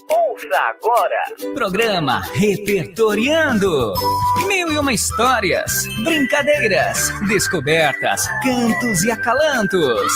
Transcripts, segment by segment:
Ouça agora. Programa Repertoriando. 1001 histórias, brincadeiras, descobertas, cantos e acalantos.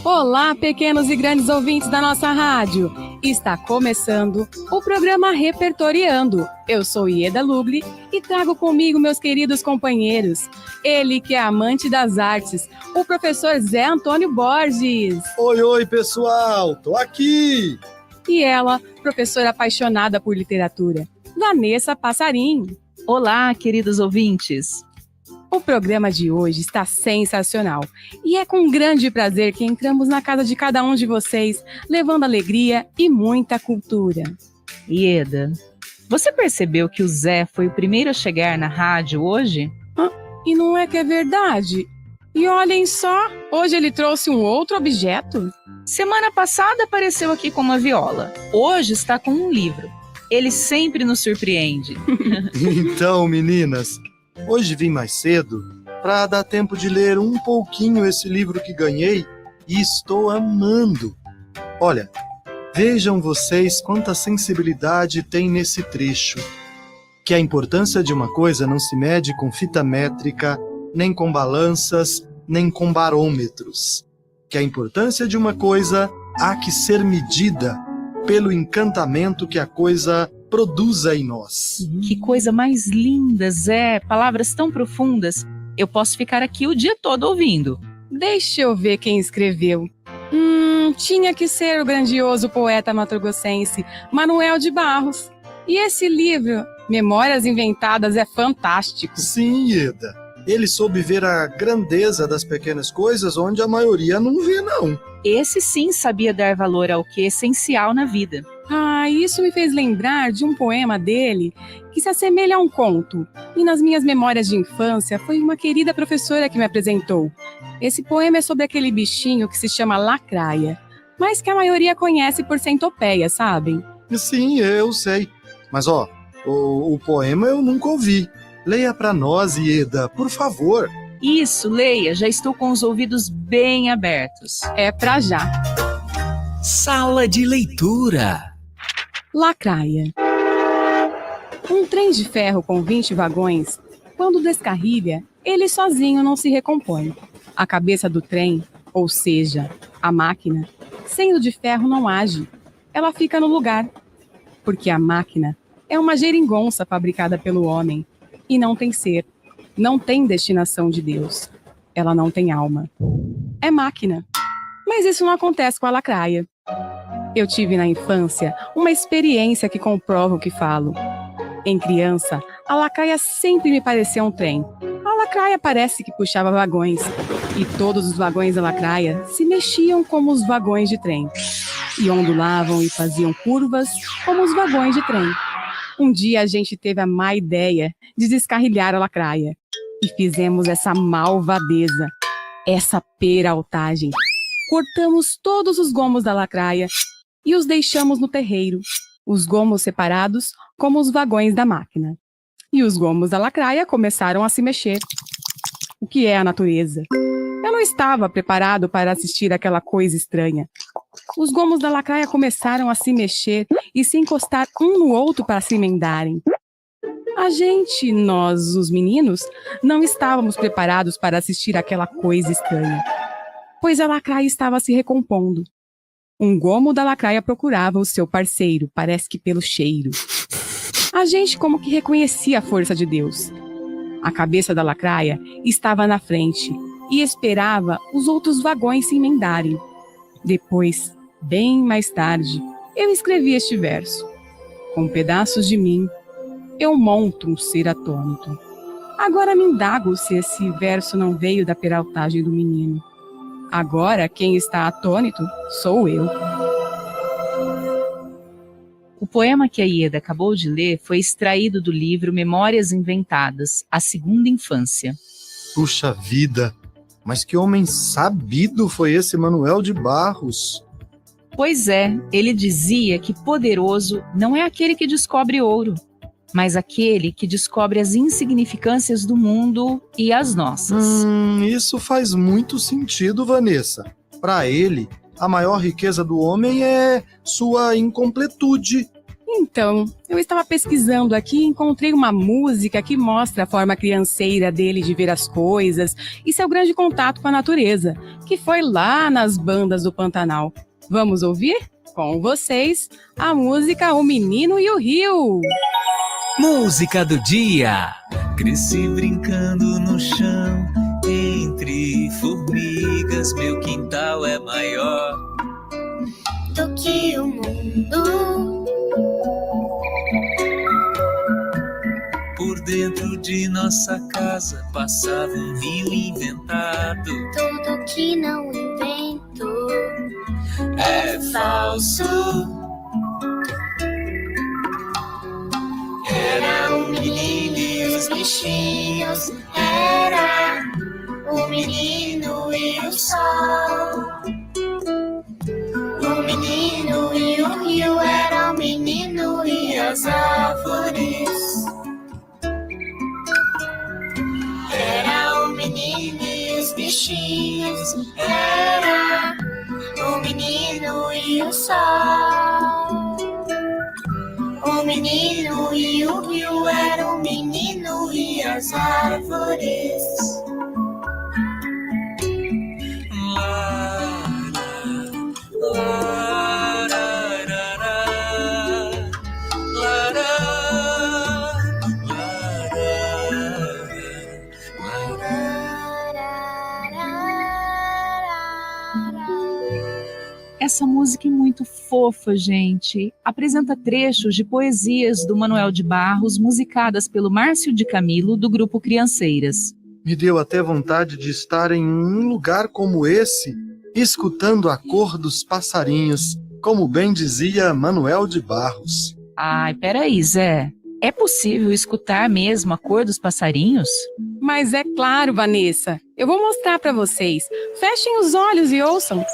Olá, pequenos e grandes ouvintes da nossa rádio. Está começando o programa Repertoriando. Eu sou Ieda Lugli e trago comigo meus queridos companheiros. Ele que é amante das artes, o professor Zé Antônio Borges. Oi, pessoal, tô aqui. E ela, professora apaixonada por literatura, Vanessa Passarim. Olá, queridos ouvintes. O programa de hoje está sensacional e é com grande prazer que entramos na casa de cada um de vocês, levando alegria e muita cultura. Ieda, você percebeu que o Zé foi o primeiro a chegar na rádio hoje? E não é que é verdade? E olhem só, hoje ele trouxe um outro objeto. Semana passada apareceu aqui com uma viola, hoje está com um livro. Ele sempre nos surpreende. Então, meninas, hoje vim mais cedo para dar tempo de ler um pouquinho esse livro que ganhei e estou amando. Olha, vejam vocês quanta sensibilidade tem nesse trecho. Que a importância de uma coisa não se mede com fita métrica, nem com balanças, nem com barômetros. Que a importância de uma coisa há que ser medida pelo encantamento que a coisa produza em nós. Que coisa mais linda, Zé! Palavras tão profundas. Eu posso ficar aqui o dia todo ouvindo. Deixa eu ver quem escreveu. Tinha que ser o grandioso poeta mato-grossense Manuel de Barros. E esse livro, Memórias Inventadas, é fantástico. Sim, Ieda. Ele soube ver a grandeza das pequenas coisas onde a maioria não vê, não. Esse sim sabia dar valor ao que é essencial na vida. Isso me fez lembrar de um poema dele que se assemelha a um conto. E nas minhas memórias de infância foi uma querida professora que me apresentou. Esse poema é sobre aquele bichinho que se chama lacraia, mas que a maioria conhece por centopeia, sabem? Sim, eu sei. Mas o poema eu nunca ouvi. Leia pra nós, Ieda, por favor. Isso, leia, já estou com os ouvidos bem abertos. É pra já. Sala de leitura. Lacraia. Um trem de ferro com 20 vagões, quando descarrilha, ele sozinho não se recompõe. A cabeça do trem, ou seja, a máquina, sendo de ferro não age. Ela fica no lugar. Porque a máquina é uma geringonça fabricada pelo homem e não tem ser, não tem destinação de Deus. Ela não tem alma. É máquina. Mas isso não acontece com a lacraia. Eu tive na infância uma experiência que comprova o que falo. Em criança, a lacraia sempre me parecia um trem. A lacraia parece que puxava vagões, e todos os vagões da lacraia se mexiam como os vagões de trem, e ondulavam e faziam curvas como os vagões de trem. Um dia a gente teve a má ideia de descarrilhar a lacraia, e fizemos essa malvadeza, essa peraltagem. Cortamos todos os gomos da lacraia e os deixamos no terreiro, os gomos separados como os vagões da máquina. E os gomos da lacraia começaram a se mexer. O que é a natureza? Eu não estava preparado para assistir aquela coisa estranha. Os gomos da lacraia começaram a se mexer e se encostar um no outro para se emendarem. Nós, os meninos, não estávamos preparados para assistir aquela coisa estranha, pois a lacraia estava se recompondo. Um gomo da lacraia procurava o seu parceiro, parece que pelo cheiro. A gente como que reconhecia a força de Deus. A cabeça da lacraia estava na frente e esperava os outros vagões se emendarem. Depois, bem mais tarde, eu escrevi este verso. Com pedaços de mim, eu monto um ser atônito. Agora me indago se esse verso não veio da peraltagem do menino. Agora quem está atônito sou eu. O poema que a Ieda acabou de ler foi extraído do livro Memórias Inventadas, A Segunda Infância. Puxa vida, mas que homem sabido foi esse Manuel de Barros. Pois é, ele dizia que poderoso não é aquele que descobre ouro, mas aquele que descobre as insignificâncias do mundo e as nossas. Isso faz muito sentido, Vanessa. Para ele, A maior riqueza do homem é sua incompletude. Então, eu estava pesquisando aqui e encontrei uma música que mostra a forma crianceira dele de ver as coisas e seu grande contato com a natureza, que foi lá nas bandas do Pantanal. Vamos ouvir? Com vocês, a música O Menino e o Rio. Música do dia. Cresci brincando no chão, entre formigas, meu quintal é maior do que o mundo. Por dentro de nossa casa passava um rio inventado. Tudo que não invento É falso. Era o menino e os bichinhos, era o menino e o sol. O menino e o rio, era o menino e as árvores. Era o menino e os bichinhos, era o menino e o sol. O menino e o rio, era o menino e as árvores. Essa música é muito fofa, gente. Apresenta trechos de poesias do Manuel de Barros, musicadas pelo Márcio de Camilo, do grupo Crianceiras. Me deu até vontade de estar em um lugar como esse, escutando a cor dos passarinhos, como bem dizia Manuel de Barros. Ai, peraí, Zé. É possível escutar mesmo a cor dos passarinhos? Mas é claro, Vanessa. Eu vou mostrar para vocês. Fechem os olhos e ouçam.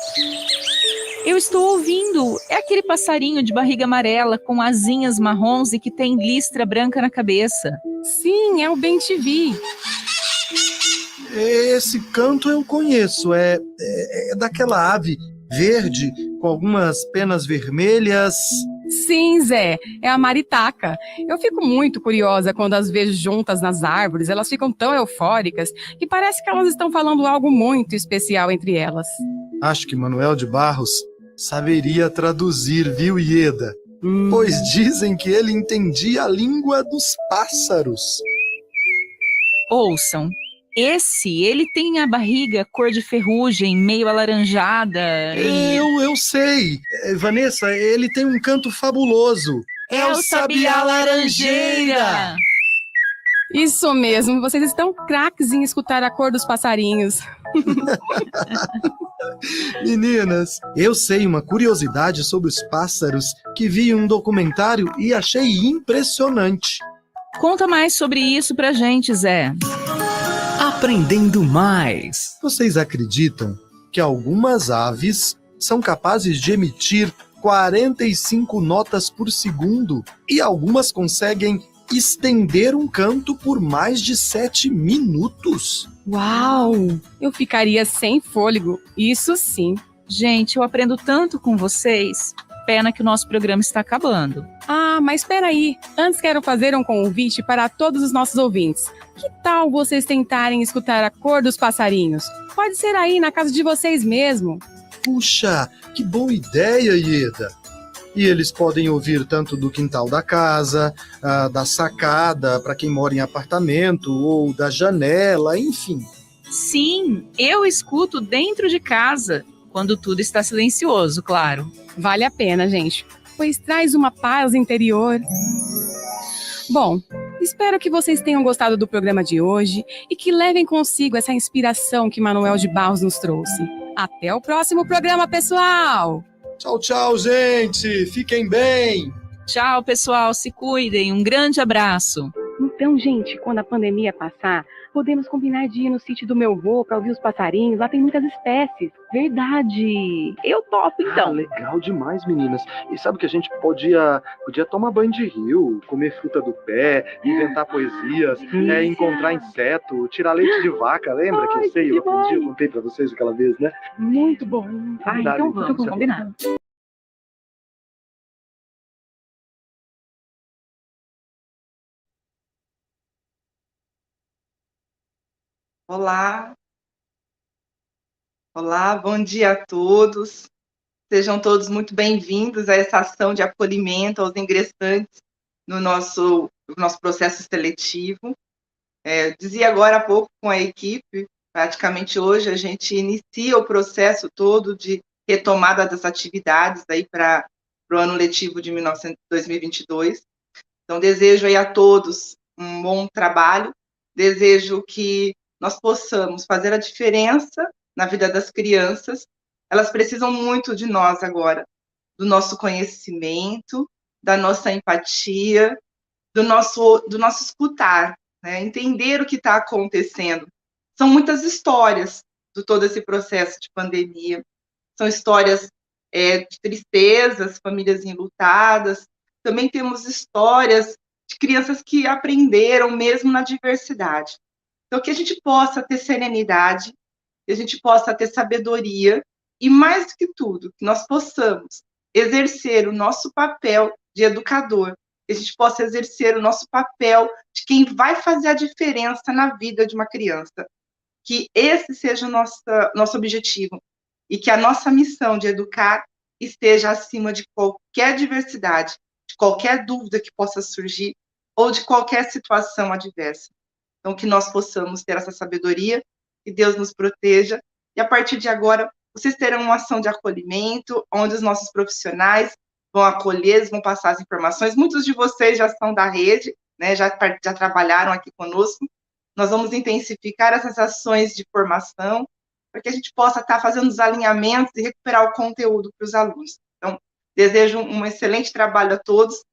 Eu estou ouvindo. É aquele passarinho de barriga amarela com asinhas marrons e que tem listra branca na cabeça. Sim, é o bem-te-vi. Esse canto eu conheço, é daquela ave verde com algumas penas vermelhas. Sim, Zé, é a maritaca. Eu fico muito curiosa quando as vejo juntas nas árvores. Elas ficam tão eufóricas que parece que elas estão falando algo muito especial entre elas. Acho que Manuel de Barros saberia traduzir, viu, Ieda? Pois dizem que ele entendia a língua dos pássaros. Ouçam. Ele tem a barriga cor de ferrugem, meio alaranjada. Eu sei. Vanessa, ele tem um canto fabuloso. É o sabiá laranjeira. Isso mesmo, vocês estão craques em escutar a cor dos passarinhos. Meninas, eu sei uma curiosidade sobre os pássaros que vi em um documentário e achei impressionante. Conta mais sobre isso pra gente, Zé. Aprendendo mais. Vocês acreditam que algumas aves são capazes de emitir 45 notas por segundo e algumas conseguem estender um canto por mais de 7 minutos? Uau! Eu ficaria sem fôlego, isso sim. Gente, eu aprendo tanto com vocês. Pena que o nosso programa está acabando. Ah, mas espera aí. Antes quero fazer um convite para todos os nossos ouvintes. Que tal vocês tentarem escutar a cor dos passarinhos? Pode ser aí na casa de vocês mesmo. Puxa, que boa ideia, Ieda! E eles podem ouvir tanto do quintal da casa, da sacada, para quem mora em apartamento, ou da janela, enfim. Sim, eu escuto dentro de casa, quando tudo está silencioso, claro. Vale a pena, gente, pois traz uma paz interior. Bom, espero que vocês tenham gostado do programa de hoje e que levem consigo essa inspiração que Manuel de Barros nos trouxe. Até o próximo programa, pessoal! Tchau, tchau, gente! Fiquem bem! Tchau, pessoal, se cuidem, um grande abraço. Então, gente, quando a pandemia passar, podemos combinar de ir no sítio do meu avô para ouvir os passarinhos. Lá tem muitas espécies. Verdade. Eu topo, então. Legal demais, meninas. E sabe que a gente podia tomar banho de rio, comer fruta do pé, inventar poesias, encontrar inseto, tirar leite de vaca. Lembra que eu sei? Eu aprendi, eu contei pra vocês aquela vez, né? Muito bom. Então vamos, Combinado. Olá, olá, bom dia a todos. Sejam todos muito bem-vindos a essa ação de acolhimento aos ingressantes no nosso processo seletivo. Dizia agora há pouco com a equipe, praticamente hoje a gente inicia o processo todo de retomada das atividades aí para o ano letivo de 2022. Então, desejo aí a todos um bom trabalho, desejo que nós possamos fazer a diferença na vida das crianças. Elas precisam muito de nós agora, do nosso conhecimento, da nossa empatia, do nosso escutar, né? Entender o que está acontecendo. São muitas histórias de todo esse processo de pandemia, são histórias de tristezas, famílias enlutadas, também temos histórias de crianças que aprenderam mesmo na diversidade. Então, que a gente possa ter serenidade, que a gente possa ter sabedoria e, mais do que tudo, que nós possamos exercer o nosso papel de educador, que a gente possa exercer o nosso papel de quem vai fazer a diferença na vida de uma criança. Que esse seja o nosso objetivo e que a nossa missão de educar esteja acima de qualquer diversidade, de qualquer dúvida que possa surgir ou de qualquer situação adversa. Então, que nós possamos ter essa sabedoria, que Deus nos proteja, e a partir de agora, vocês terão uma ação de acolhimento, onde os nossos profissionais vão acolher, vão passar as informações. Muitos de vocês já são da rede, né, já trabalharam aqui conosco. Nós vamos intensificar essas ações de formação, para que a gente possa estar fazendo os alinhamentos e recuperar o conteúdo para os alunos. Então, desejo um excelente trabalho a todos.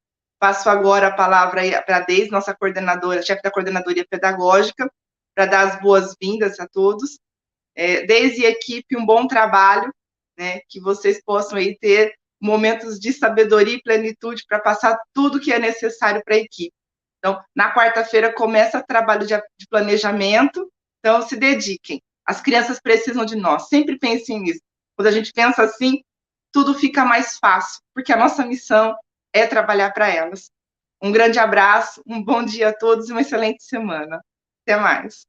Passo agora a palavra para a Deise, nossa coordenadora, chefe da coordenadoria pedagógica, para dar as boas-vindas a todos. Deise e equipe, um bom trabalho, né, que vocês possam aí ter momentos de sabedoria e plenitude para passar tudo que é necessário para a equipe. Então, na quarta-feira começa o trabalho de planejamento, então se dediquem. As crianças precisam de nós, sempre pensem nisso. Quando a gente pensa assim, tudo fica mais fácil, porque a nossa missão é trabalhar para elas. Um grande abraço, um bom dia a todos e uma excelente semana. Até mais.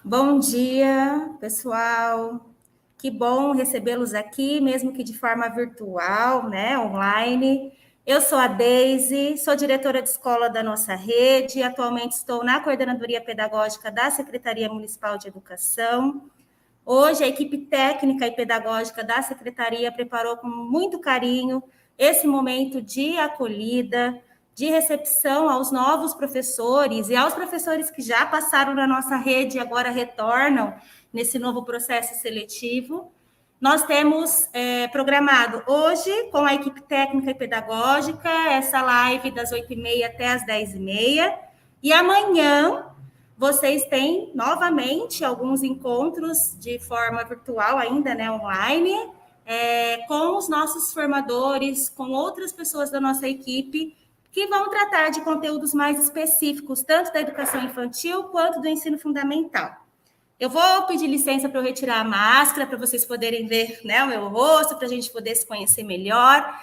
Bom dia, pessoal. Que bom recebê-los aqui, mesmo que de forma virtual, né, online. Eu sou a Deise, sou diretora de escola da nossa rede, atualmente estou na coordenadoria pedagógica da Secretaria Municipal de Educação. Hoje, a equipe técnica e pedagógica da Secretaria preparou com muito carinho esse momento de acolhida, de recepção aos novos professores e aos professores que já passaram na nossa rede e agora retornam nesse novo processo seletivo. Nós temos programado hoje, com a equipe técnica e pedagógica, essa live das 8h30 até as 10h30. E amanhã, vocês têm novamente alguns encontros de forma virtual ainda, né, online, com os nossos formadores, com outras pessoas da nossa equipe, que vão tratar de conteúdos mais específicos, tanto da educação infantil quanto do ensino fundamental. Eu vou pedir licença para eu retirar a máscara, para vocês poderem ver, né, o meu rosto, para a gente poder se conhecer melhor.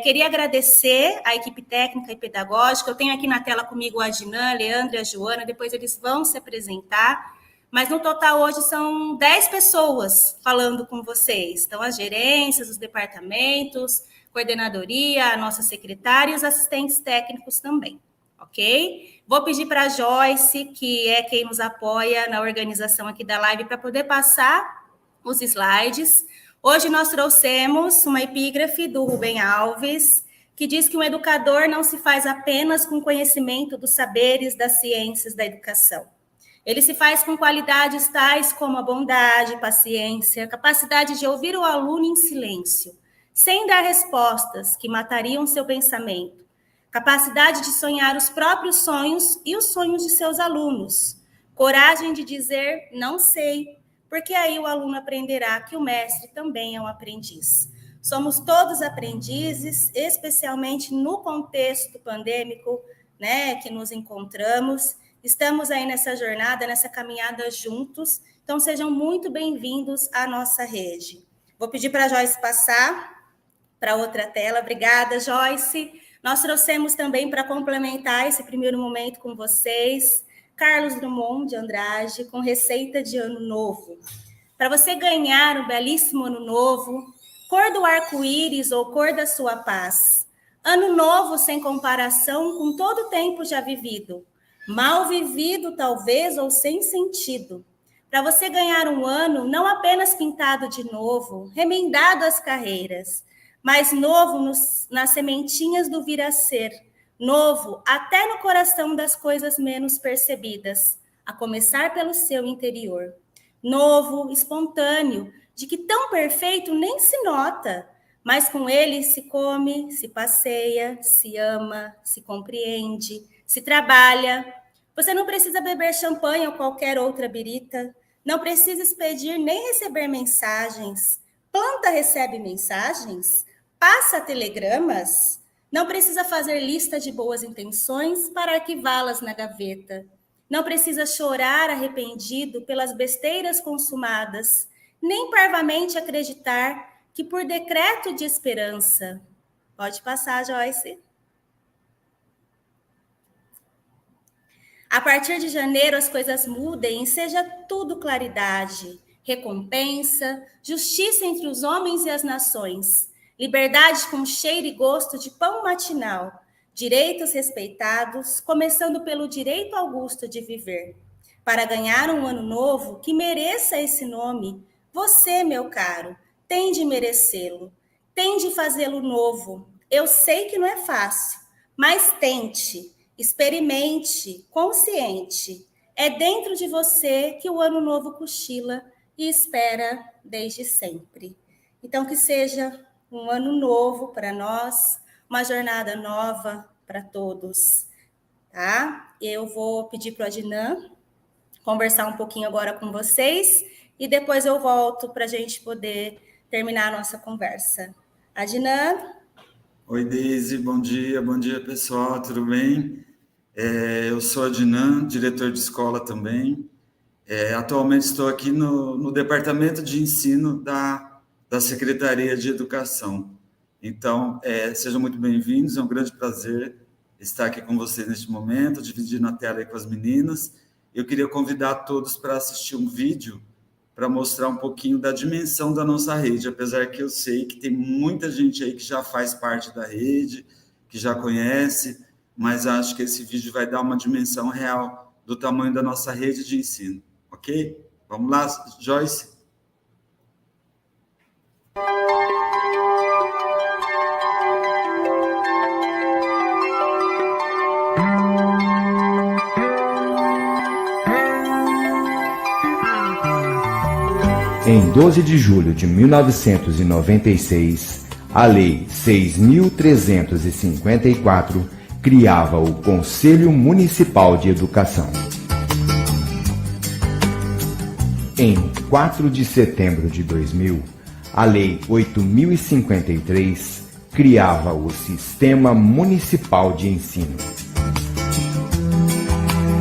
Queria agradecer à equipe técnica e pedagógica. Eu tenho aqui na tela comigo a Ginan, a Leandra e a Joana, depois eles vão se apresentar. Mas no total hoje são 10 pessoas falando com vocês. Então, as gerências, os departamentos, coordenadoria, a nossa secretária e os assistentes técnicos também, ok? Vou pedir para a Joyce, que é quem nos apoia na organização aqui da live, para poder passar os slides. Hoje nós trouxemos uma epígrafe do Rubem Alves, que diz que um educador não se faz apenas com conhecimento dos saberes das ciências da educação. Ele se faz com qualidades tais como a bondade, paciência, capacidade de ouvir o aluno em silêncio, sem dar respostas que matariam seu pensamento, capacidade de sonhar os próprios sonhos e os sonhos de seus alunos, coragem de dizer não sei, porque aí o aluno aprenderá que o mestre também é um aprendiz. Somos todos aprendizes, especialmente no contexto pandêmico, né, que nos encontramos. Estamos aí nessa jornada, nessa caminhada juntos, então sejam muito bem-vindos à nossa rede. Vou pedir para a Joyce passar para outra tela. Obrigada, Joyce. Nós trouxemos também para complementar esse primeiro momento com vocês, Carlos Drummond de Andrade, com receita de ano novo. Para você ganhar um belíssimo ano novo, cor do arco-íris ou cor da sua paz. Ano novo sem comparação com todo o tempo já vivido. Mal vivido, talvez, ou sem sentido. Para você ganhar um ano não apenas pintado de novo, remendado as carreiras, mas novo nas sementinhas do vir a ser, novo até no coração das coisas menos percebidas, a começar pelo seu interior. Novo, espontâneo, de que tão perfeito nem se nota, mas com ele se come, se passeia, se ama, se compreende, se trabalha. Você não precisa beber champanhe ou qualquer outra birita, não precisa expedir nem receber mensagens. Planta recebe mensagens? Passa telegramas? Não precisa fazer lista de boas intenções para arquivá-las na gaveta. Não precisa chorar arrependido pelas besteiras consumadas, nem parvamente acreditar que por decreto de esperança. Pode passar, Joyce. A partir de janeiro as coisas mudem e seja tudo claridade, recompensa, justiça entre os homens e as nações, liberdade com cheiro e gosto de pão matinal, direitos respeitados, começando pelo direito augusto de viver. Para ganhar um ano novo que mereça esse nome, você, meu caro, tem de merecê-lo, tem de fazê-lo novo. Eu sei que não é fácil, mas tente, experimente, consciente. É dentro de você que o ano novo cochila e espera desde sempre. Então, que seja um ano novo para nós, uma jornada nova para todos, tá? Eu vou pedir para o Adnan conversar um pouquinho agora com vocês e depois eu volto para a gente poder terminar a nossa conversa. Adnan? Oi, Deise, bom dia pessoal, tudo bem? Eu sou Adnan, diretor de escola também. Atualmente estou aqui no Departamento de Ensino da Secretaria de Educação. Então, sejam muito bem-vindos, é um grande prazer estar aqui com vocês neste momento, dividindo a tela aí com as meninas. Eu queria convidar todos para assistir um vídeo para mostrar um pouquinho da dimensão da nossa rede, apesar que eu sei que tem muita gente aí que já faz parte da rede, que já conhece, mas acho que esse vídeo vai dar uma dimensão real do tamanho da nossa rede de ensino, ok? Vamos lá, Joyce? Em 12 de julho de 1996, a Lei 6.354 criava o Conselho Municipal de Educação. Em 4 de setembro de 2000, a Lei 8.053 criava o Sistema Municipal de Ensino.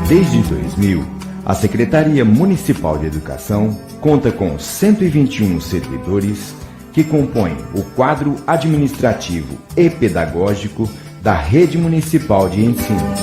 Desde 2000, a Secretaria Municipal de Educação conta com 121 servidores que compõem o quadro administrativo e pedagógico da Rede Municipal de Ensino.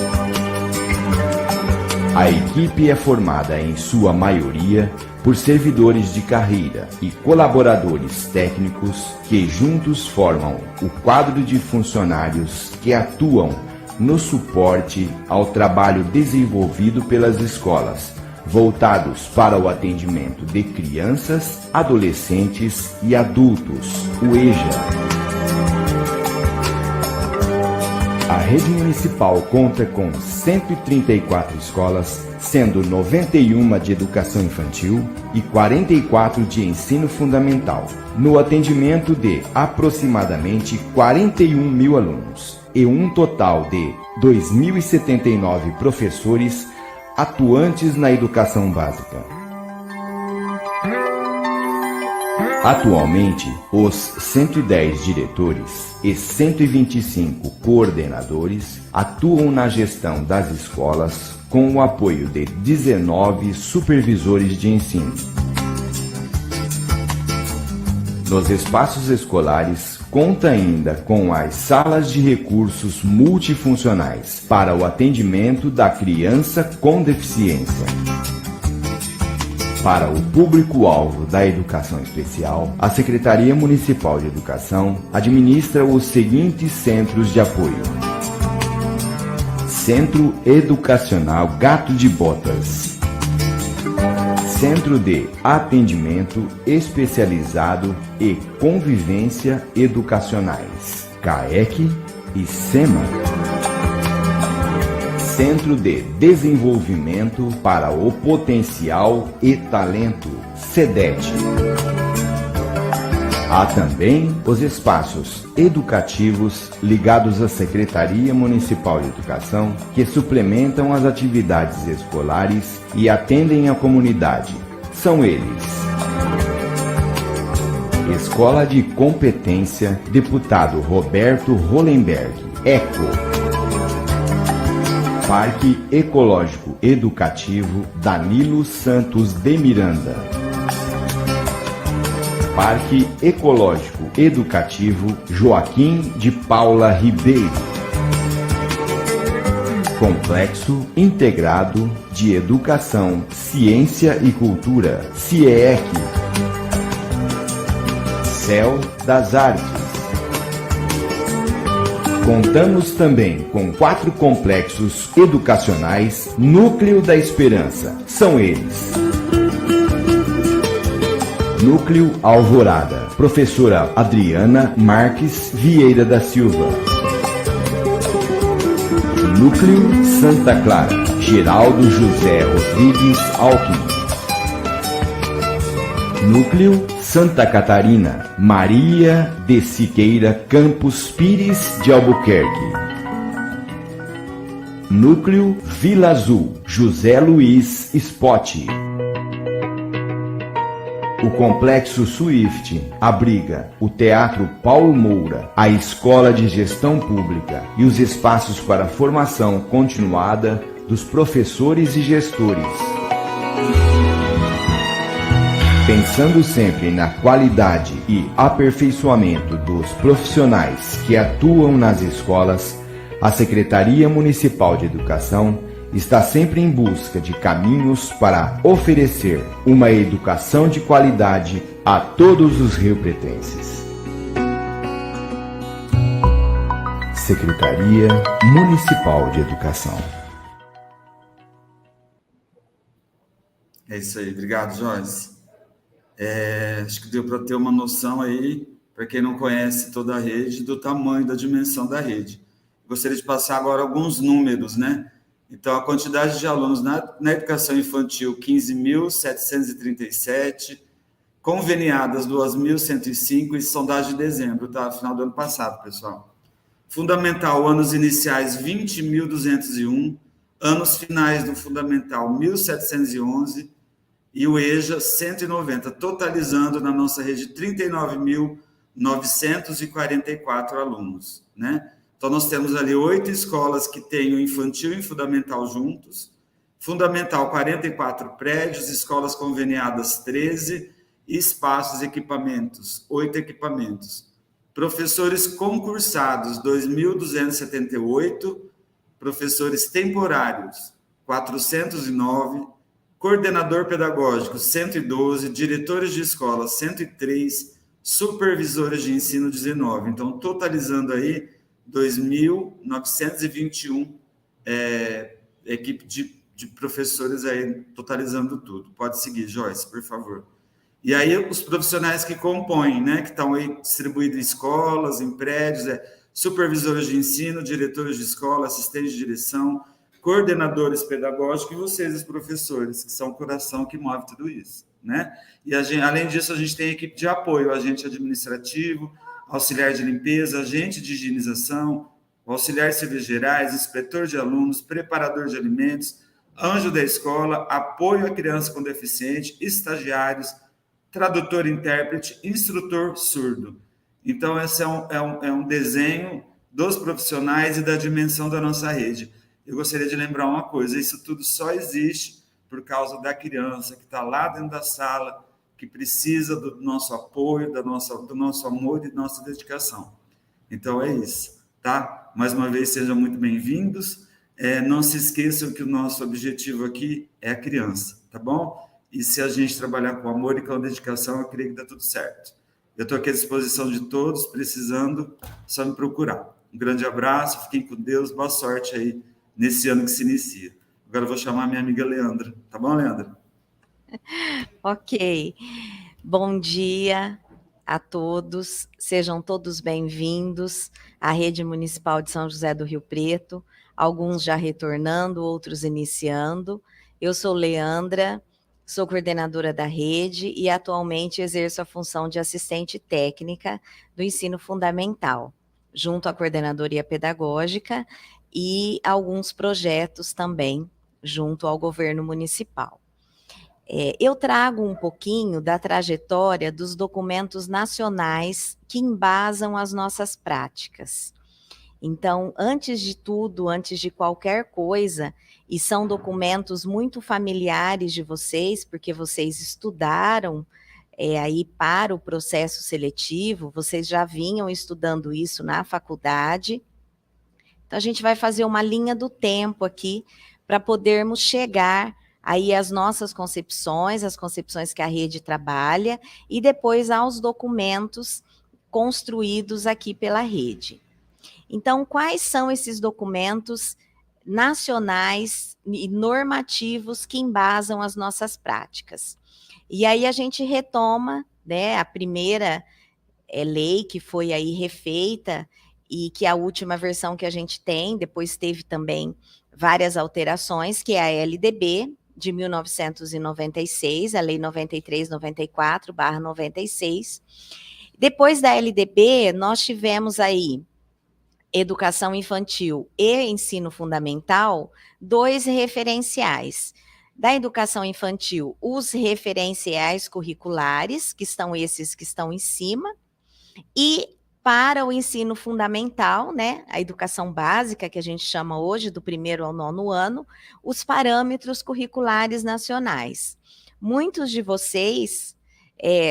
A equipe é formada, em sua maioria, por servidores de carreira e colaboradores técnicos que juntos formam o quadro de funcionários que atuam no suporte ao trabalho desenvolvido pelas escolas, voltados para o atendimento de crianças, adolescentes e adultos, o EJA. A rede municipal conta com 134 escolas, sendo 91 de educação infantil e 44 de ensino fundamental, no atendimento de aproximadamente 41 mil alunos. e um total de 2.079 professores atuantes na educação básica. Atualmente, os 110 diretores e 125 coordenadores atuam na gestão das escolas com o apoio de 19 supervisores de ensino. Nos espaços escolares, conta ainda com as salas de recursos multifuncionais para o atendimento da criança com deficiência. Para o público-alvo da educação especial, a Secretaria Municipal de Educação administra os seguintes centros de apoio: Centro Educacional Gato de Botas, Centro de Atendimento Especializado e Convivência Educacionais, CAEC e SEMA. Centro de Desenvolvimento para o Potencial e Talento, CEDET. Há também os espaços educativos ligados à Secretaria Municipal de Educação, que suplementam as atividades escolares e atendem a comunidade. São eles: Escola de Competência Deputado Roberto Hollenberg, ECO. Parque Ecológico Educativo Danilo Santos de Miranda. Parque Ecológico Educativo Joaquim de Paula Ribeiro. Complexo Integrado de Educação, Ciência e Cultura, CIEEC. Céu das Artes. Contamos também com 4 complexos educacionais Núcleo da Esperança. São eles: Núcleo Alvorada, professora Adriana Marques Vieira da Silva. Núcleo Santa Clara, Geraldo José Rodrigues Alckmin. Núcleo Santa Catarina, Maria de Siqueira Campos Pires de Albuquerque. Núcleo Vila Azul, José Luiz Spot. O Complexo Swift abriga o Teatro Paulo Moura, a Escola de Gestão Pública e os espaços para formação continuada dos professores e gestores. Pensando sempre na qualidade e aperfeiçoamento dos profissionais que atuam nas escolas, a Secretaria Municipal de Educação está sempre em busca de caminhos para oferecer uma educação de qualidade a todos os riopretenses. Secretaria Municipal de Educação. É isso aí, obrigado, Joyce. Acho que deu para ter uma noção aí, para quem não conhece toda a rede, do tamanho, da dimensão da rede. Gostaria de passar agora alguns números, né? Então, a quantidade de alunos na educação infantil, 15.737, conveniadas 2.105, e sondagem de dezembro, tá? Final do ano passado, pessoal. Fundamental, anos iniciais, 20.201, anos finais do fundamental, 1.711, e o EJA, 190, totalizando na nossa rede 39.944 alunos, né? Então, nós temos ali 8 escolas que têm o infantil e o fundamental juntos, fundamental 44 prédios, escolas conveniadas 13, e espaços, equipamentos, 8 equipamentos. Professores concursados, 2.278, professores temporários, 409, coordenador pedagógico, 112, diretores de escola, 103, supervisores de ensino, 19. Então, totalizando aí 2.921 equipe de professores aí, totalizando tudo. Pode seguir, Joyce, por favor. E aí, os profissionais que compõem, né, que estão aí distribuídos em escolas, em prédios, supervisores de ensino, diretores de escola, assistentes de direção, coordenadores pedagógicos e vocês, os professores, que são o coração que move tudo isso, né? E além disso, a gente tem equipe de apoio, agente administrativo, auxiliar de limpeza, agente de higienização, o auxiliar de serviços gerais, inspetor de alunos, preparador de alimentos, anjo da escola, apoio à criança com deficiente, estagiários, tradutor e intérprete, instrutor surdo. Então, esse é um desenho dos profissionais e da dimensão da nossa rede. Eu gostaria de lembrar uma coisa, isso tudo só existe por causa da criança que está lá dentro da sala, que precisa do nosso apoio, do nosso amor e da nossa dedicação. Então, é isso, tá? Mais uma vez, sejam muito bem-vindos. Não se esqueçam que o nosso objetivo aqui é a criança, tá bom? E se a gente trabalhar com amor e com dedicação, eu creio que dá tudo certo. Eu estou aqui à disposição de todos, precisando, só me procurar. Um grande abraço, fiquem com Deus, boa sorte aí nesse ano que se inicia. Agora eu vou chamar a minha amiga Leandra, tá bom, Leandra? Ok. Bom dia a todos, sejam todos bem-vindos à Rede Municipal de São José do Rio Preto, alguns já retornando, outros iniciando. Eu sou Leandra, sou coordenadora da rede e atualmente exerço a função de assistente técnica do ensino fundamental, junto à coordenadoria pedagógica e alguns projetos também junto ao governo municipal. Eu trago um pouquinho da trajetória dos documentos nacionais que embasam as nossas práticas. Então, antes de tudo, antes de qualquer coisa, e são documentos muito familiares de vocês, porque vocês estudaram aí para o processo seletivo, vocês já vinham estudando isso na faculdade. Então, a gente vai fazer uma linha do tempo aqui para podermos chegar aí as nossas concepções, as concepções que a rede trabalha, e depois aos documentos construídos aqui pela rede. Então, quais são esses documentos nacionais e normativos que embasam as nossas práticas? E aí a gente retoma, né, a primeira lei que foi aí refeita, e que a última versão que a gente tem, depois teve também várias alterações, que é a LDB, de 1996, a Lei 9394/96. Depois da LDB, nós tivemos aí educação infantil e ensino fundamental, 2 referenciais. Da educação infantil, os referenciais curriculares, que são esses que estão em cima, e para o ensino fundamental, né, a educação básica, que a gente chama hoje, do 1º ao 9º ano, os parâmetros curriculares nacionais. Muitos de vocês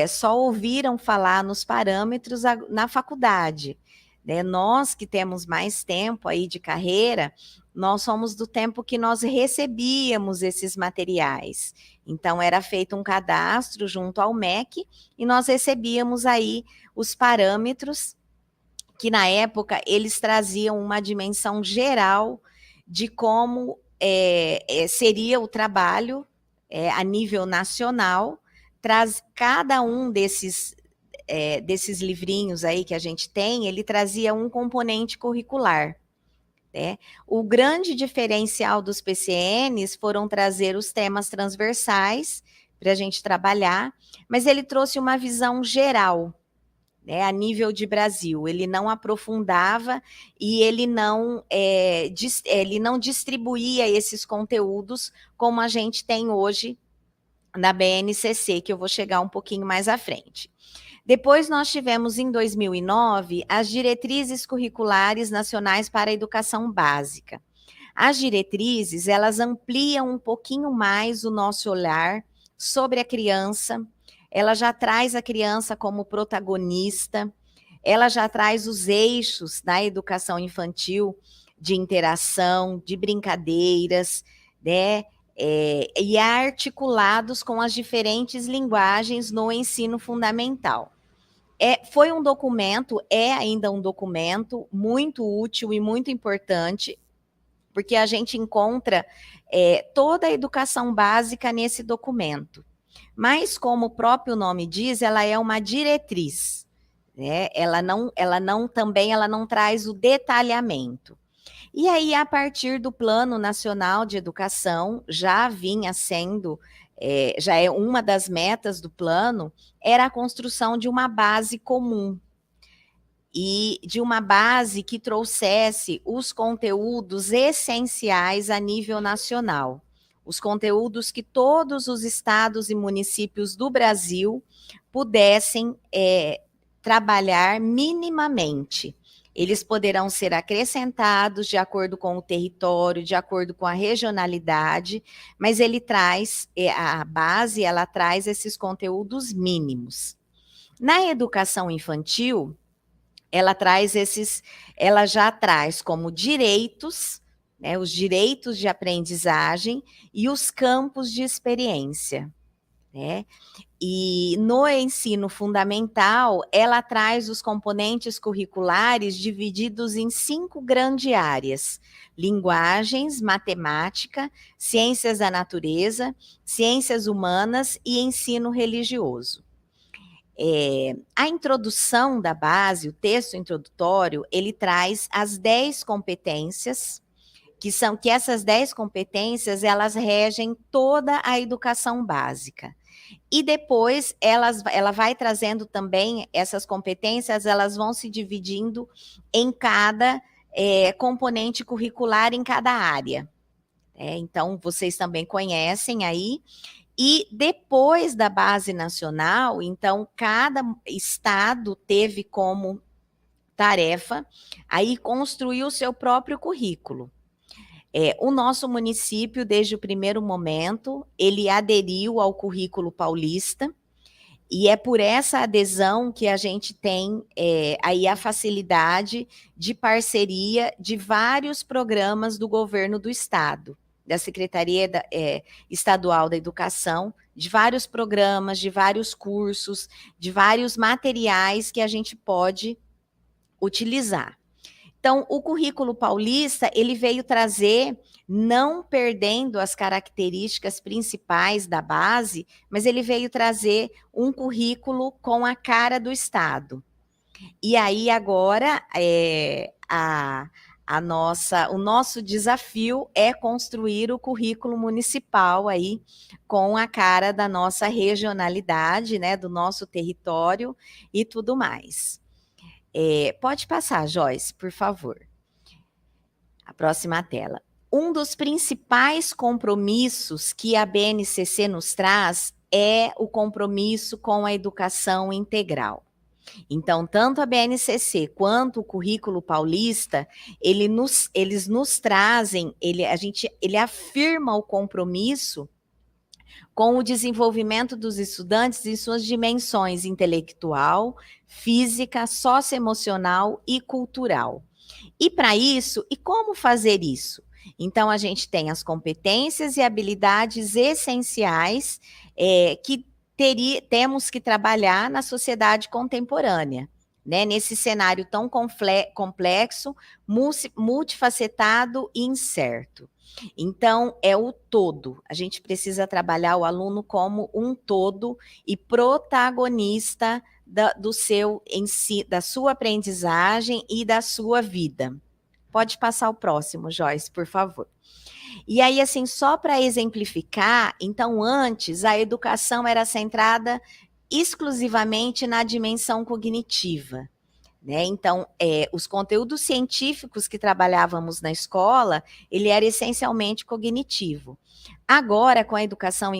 só ouviram falar nos parâmetros na faculdade, né? Nós que temos mais tempo aí de carreira, nós somos do tempo que nós recebíamos esses materiais. Então, era feito um cadastro junto ao MEC e nós recebíamos aí os parâmetros que na época eles traziam uma dimensão geral de como seria o trabalho a nível nacional, traz cada um desses livrinhos aí que a gente tem, ele trazia um componente curricular. Né? O grande diferencial dos PCNs foram trazer os temas transversais para a gente trabalhar, mas ele trouxe uma visão geral, né, a nível de Brasil. Ele não aprofundava e ele não distribuía esses conteúdos como a gente tem hoje na BNCC, que eu vou chegar um pouquinho mais à frente. Depois nós tivemos, em 2009, as diretrizes curriculares nacionais para a educação básica. As diretrizes, elas ampliam um pouquinho mais o nosso olhar sobre a criança. Ela já traz a criança como protagonista, ela já traz os eixos da educação infantil de interação, de brincadeiras, né? E articulados com as diferentes linguagens no ensino fundamental. Foi um documento, ainda um documento muito útil e muito importante, porque a gente encontra toda a educação básica nesse documento. Mas, como o próprio nome diz, ela é uma diretriz, né? Ela não traz o detalhamento. E aí, a partir do Plano Nacional de Educação, já vinha sendo, já é uma das metas do plano, era a construção de uma base comum. e de uma base que trouxesse os conteúdos essenciais a nível nacional, os conteúdos que todos os estados e municípios do Brasil pudessem trabalhar minimamente. Eles poderão ser acrescentados de acordo com o território, de acordo com a regionalidade, mas ele traz, a base, ela traz esses conteúdos mínimos. Na educação infantil, ela já traz como direitos, né, os direitos de aprendizagem e os campos de experiência, né? E no ensino fundamental, ela traz os componentes curriculares divididos em 5 grandes áreas: linguagens, matemática, ciências da natureza, ciências humanas e ensino religioso. A introdução da base, o texto introdutório, ele traz as 10 competências, que essas 10 competências, elas regem toda a educação básica. E depois ela vai trazendo também essas competências, elas vão se dividindo em cada componente curricular em cada área. Então, vocês também conhecem aí. E depois da base nacional, então, cada estado teve como tarefa aí construir o seu próprio currículo. O nosso município, desde o primeiro momento, ele aderiu ao currículo paulista, e é por essa adesão que a gente tem aí a facilidade de parceria de vários programas do governo do estado, da Secretaria Estadual da Educação, de vários programas, de vários cursos, de vários materiais que a gente pode utilizar. Então, o currículo paulista, ele veio trazer, não perdendo as características principais da base, mas ele veio trazer um currículo com a cara do estado. E aí, agora, o nosso desafio é construir o currículo municipal aí, com a cara da nossa regionalidade, né, do nosso território e tudo mais. Pode passar, Joyce, por favor. A próxima tela. Um dos principais compromissos que a BNCC nos traz é o compromisso com a educação integral. Então, tanto a BNCC quanto o currículo paulista, eles nos trazem, ele afirma o compromisso com o desenvolvimento dos estudantes em suas dimensões intelectual, física, socioemocional e cultural. E para isso, e como fazer isso? Então, a gente tem as competências e habilidades essenciais que temos que trabalhar na sociedade contemporânea, né? Nesse cenário tão complexo, multifacetado e incerto. Então, é o todo. A gente precisa trabalhar o aluno como um todo e protagonista da sua aprendizagem e da sua vida. Pode passar o próximo, Joyce, por favor. E aí, assim, só para exemplificar, então, antes, a educação era centrada exclusivamente na dimensão cognitiva, né? Então, os conteúdos científicos que trabalhávamos na escola, ele era essencialmente cognitivo. Agora, com a educação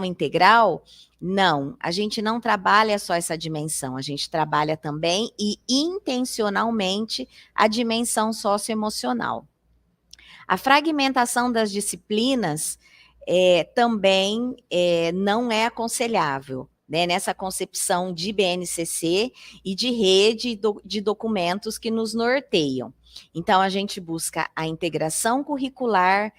integral, não, a gente não trabalha só essa dimensão, a gente trabalha também e intencionalmente a dimensão socioemocional. A fragmentação das disciplinas também não é aconselhável, né, nessa concepção de BNCC e de rede de documentos que nos norteiam. Então, a gente busca a integração curricular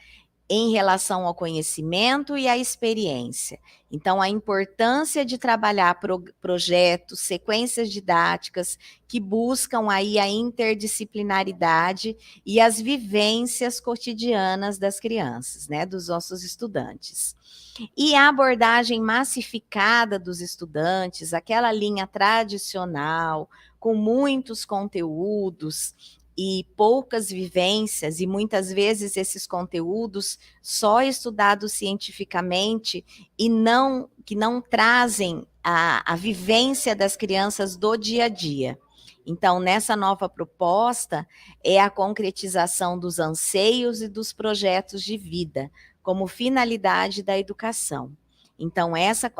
em relação ao conhecimento e à experiência. Então, a importância de trabalhar projetos, sequências didáticas que buscam aí a interdisciplinaridade e as vivências cotidianas das crianças, né, dos nossos estudantes. E a abordagem massificada dos estudantes, aquela linha tradicional, com muitos conteúdos e poucas vivências, e muitas vezes esses conteúdos só estudados cientificamente e que não trazem a vivência das crianças do dia a dia. Então, nessa nova proposta, é a concretização dos anseios e dos projetos de vida, como finalidade da educação. Então,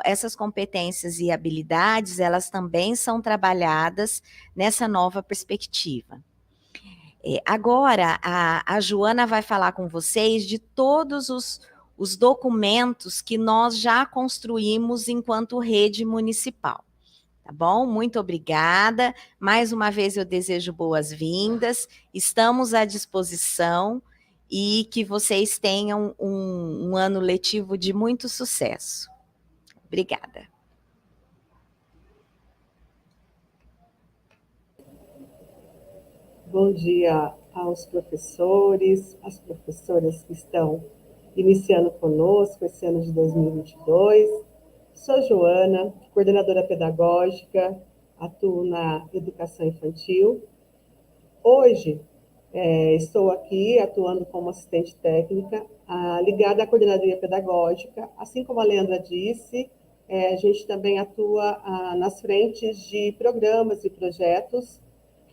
essas competências e habilidades, elas também são trabalhadas nessa nova perspectiva. Agora, a Joana vai falar com vocês de todos os documentos que nós já construímos enquanto rede municipal. Tá bom? Muito obrigada. Mais uma vez eu desejo boas-vindas. Estamos à disposição e que vocês tenham um ano letivo de muito sucesso. Obrigada. Bom dia aos professores, às professoras que estão iniciando conosco esse ano de 2022. Sou Joana, coordenadora pedagógica, atuo na educação infantil. Hoje, estou aqui atuando como assistente técnica, ligada à coordenadoria pedagógica. Assim como a Leandra disse, a gente também atua nas frentes de programas e projetos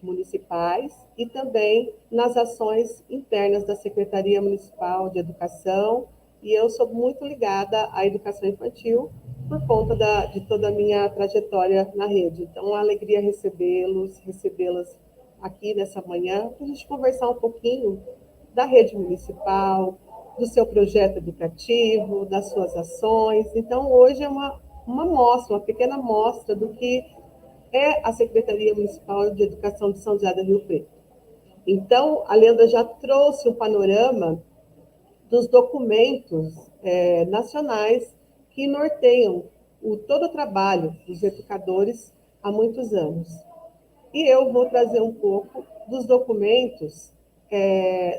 municipais e também nas ações internas da Secretaria Municipal de Educação, e eu sou muito ligada à educação infantil por conta de toda a minha trajetória na rede. Então, é uma alegria recebê-las aqui nessa manhã, para a gente conversar um pouquinho da rede municipal, do seu projeto educativo, das suas ações. Então, hoje é uma pequena amostra do que é a Secretaria Municipal de Educação de São José do Rio Preto. Então, a Leandra já trouxe um panorama dos documentos nacionais que norteiam todo o trabalho dos educadores há muitos anos. E eu vou trazer um pouco dos documentos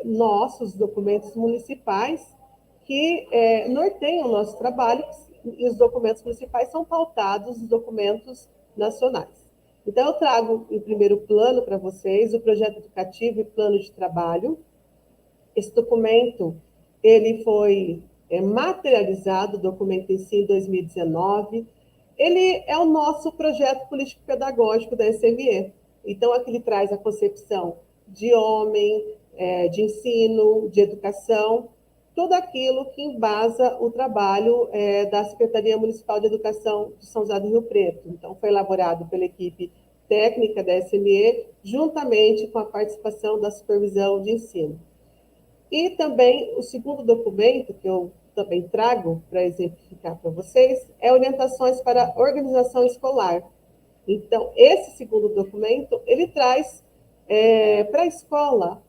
nossos, documentos municipais, que norteiam o nosso trabalho, e os documentos municipais são pautados nos documentos nacionais. Então, eu trago em primeiro plano para vocês o projeto educativo e plano de trabalho. Esse documento, ele foi materializado, o documento em si, em 2019. Ele é o nosso projeto político-pedagógico da SME. Então, aqui ele traz a concepção de homem, de ensino, de educação, tudo aquilo que embasa o trabalho da Secretaria Municipal de Educação de São José do Rio Preto. Então, foi elaborado pela equipe técnica da SME, juntamente com a participação da supervisão de ensino. E também o segundo documento, que eu também trago para exemplificar para vocês, é Orientações para a Organização Escolar. Então, esse segundo documento, ele traz para a escola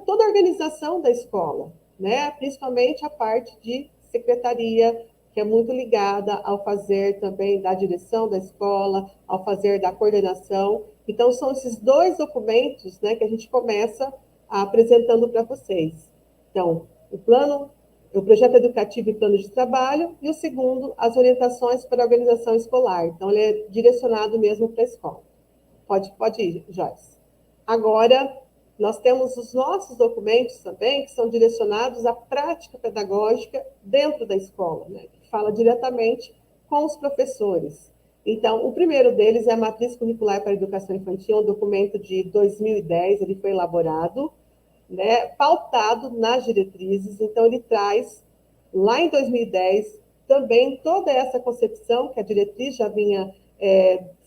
toda a organização da escola, né? Principalmente a parte de secretaria, que é muito ligada ao fazer também da direção da escola, ao fazer da coordenação. Então, são esses dois documentos, né, que a gente começa apresentando para vocês. Então, o projeto educativo e plano de trabalho, e o segundo, as orientações para a organização escolar. Então, ele é direcionado mesmo para a escola. Pode ir, Joyce. Agora, nós temos os nossos documentos também, que são direcionados à prática pedagógica dentro da escola, né, que fala diretamente com os professores. Então, o primeiro deles é a Matriz Curricular para a Educação Infantil, um documento de 2010, ele foi elaborado, né, pautado nas diretrizes. Então, ele traz, lá em 2010, também toda essa concepção que a diretriz já vinha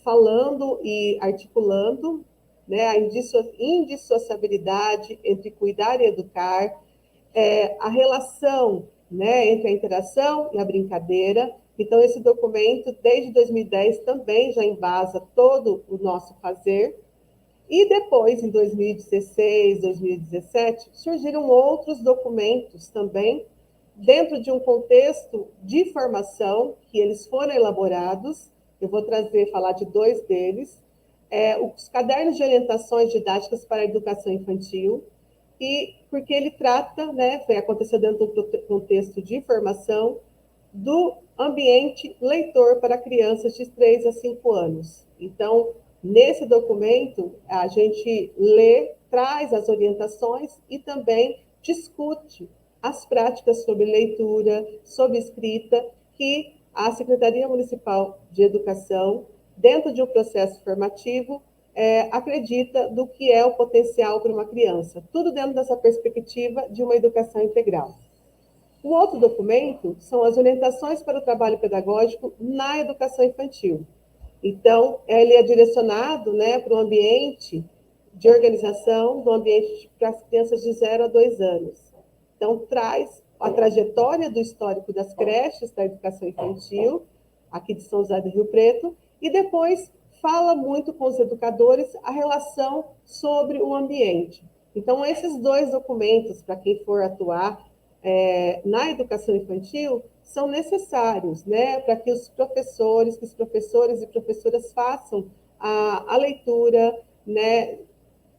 falando e articulando, né, a indissociabilidade entre cuidar e educar, a relação, né, entre a interação e a brincadeira. Então, esse documento, desde 2010, também já embasa todo o nosso fazer. E depois, em 2016, 2017, surgiram outros documentos também, dentro de um contexto de formação, que eles foram elaborados. Eu vou falar de dois deles. Os cadernos de orientações didáticas para a educação infantil, e porque ele trata, né, aconteceu dentro do contexto de formação, do ambiente leitor para crianças de 3 a 5 anos. Então, Nesse documento, a gente lê, traz as orientações e também discute as práticas sobre leitura, sobre escrita, que a Secretaria Municipal de Educação, dentro de um processo formativo, acredita do que é o potencial para uma criança. Tudo dentro dessa perspectiva de uma educação integral. O outro documento são as orientações para o trabalho pedagógico na educação infantil. Então, ele é direcionado, né, para o ambiente de organização, do ambiente para as crianças de 0 a 2 anos. Então, traz a trajetória do histórico das creches da educação infantil, aqui de São José do Rio Preto, e depois fala muito com os educadores a relação sobre o ambiente. Então, esses dois documentos, para quem for atuar na educação infantil, são necessários, né, para que os professores e professoras façam a leitura, né,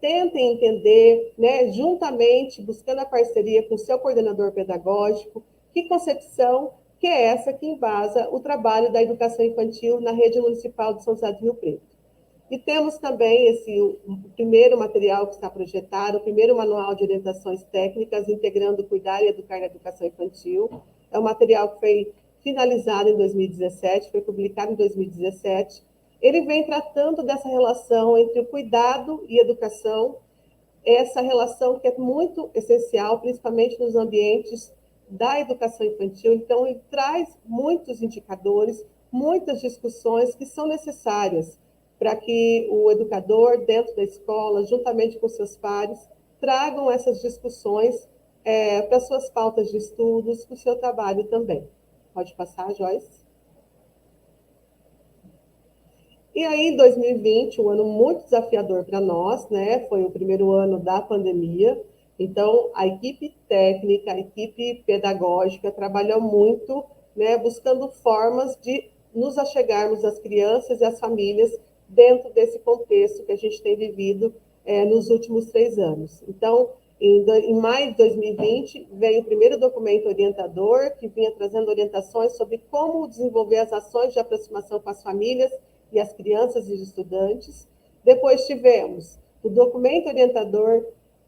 tentem entender, né, juntamente, buscando a parceria com o seu coordenador pedagógico, que concepção que é essa que embasa o trabalho da educação infantil na rede municipal de São José do Rio Preto. E temos também o primeiro material que está projetado, o primeiro manual de orientações técnicas, integrando cuidar e educar na educação infantil. É um material que foi finalizado em 2017, foi publicado em 2017. Ele vem tratando dessa relação entre o cuidado e educação, essa relação que é muito essencial, principalmente nos ambientes da educação infantil. Então, ele traz muitos indicadores, muitas discussões que são necessárias para que o educador, dentro da escola, juntamente com seus pares, tragam essas discussões para suas pautas de estudos, para o seu trabalho também. Pode passar, Joyce? E aí, 2020, um ano muito desafiador para nós, né? Foi o primeiro ano da pandemia. Então, a equipe técnica, a equipe pedagógica trabalhou muito, né, buscando formas de nos achegarmos às crianças e às famílias dentro desse contexto que a gente tem vivido nos últimos 3 anos. Então, em maio de 2020, veio o primeiro documento orientador, que vinha trazendo orientações sobre como desenvolver as ações de aproximação com as famílias e as crianças e os estudantes. Depois tivemos o documento orientador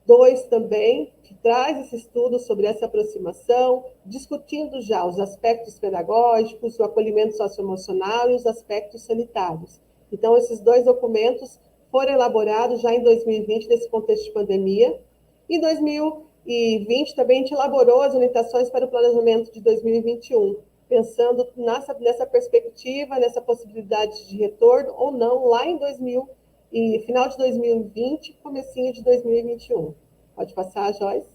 2 também, que traz esse estudo sobre essa aproximação, discutindo já os aspectos pedagógicos, o acolhimento socioemocional e os aspectos sanitários. Então, esses 2 documentos foram elaborados já em 2020, nesse contexto de pandemia. Em 2020, também a gente elaborou as orientações para o planejamento de 2021, pensando nessa perspectiva, nessa possibilidade de retorno ou não, lá em final de 2020, comecinho de 2021. Pode passar, Joyce?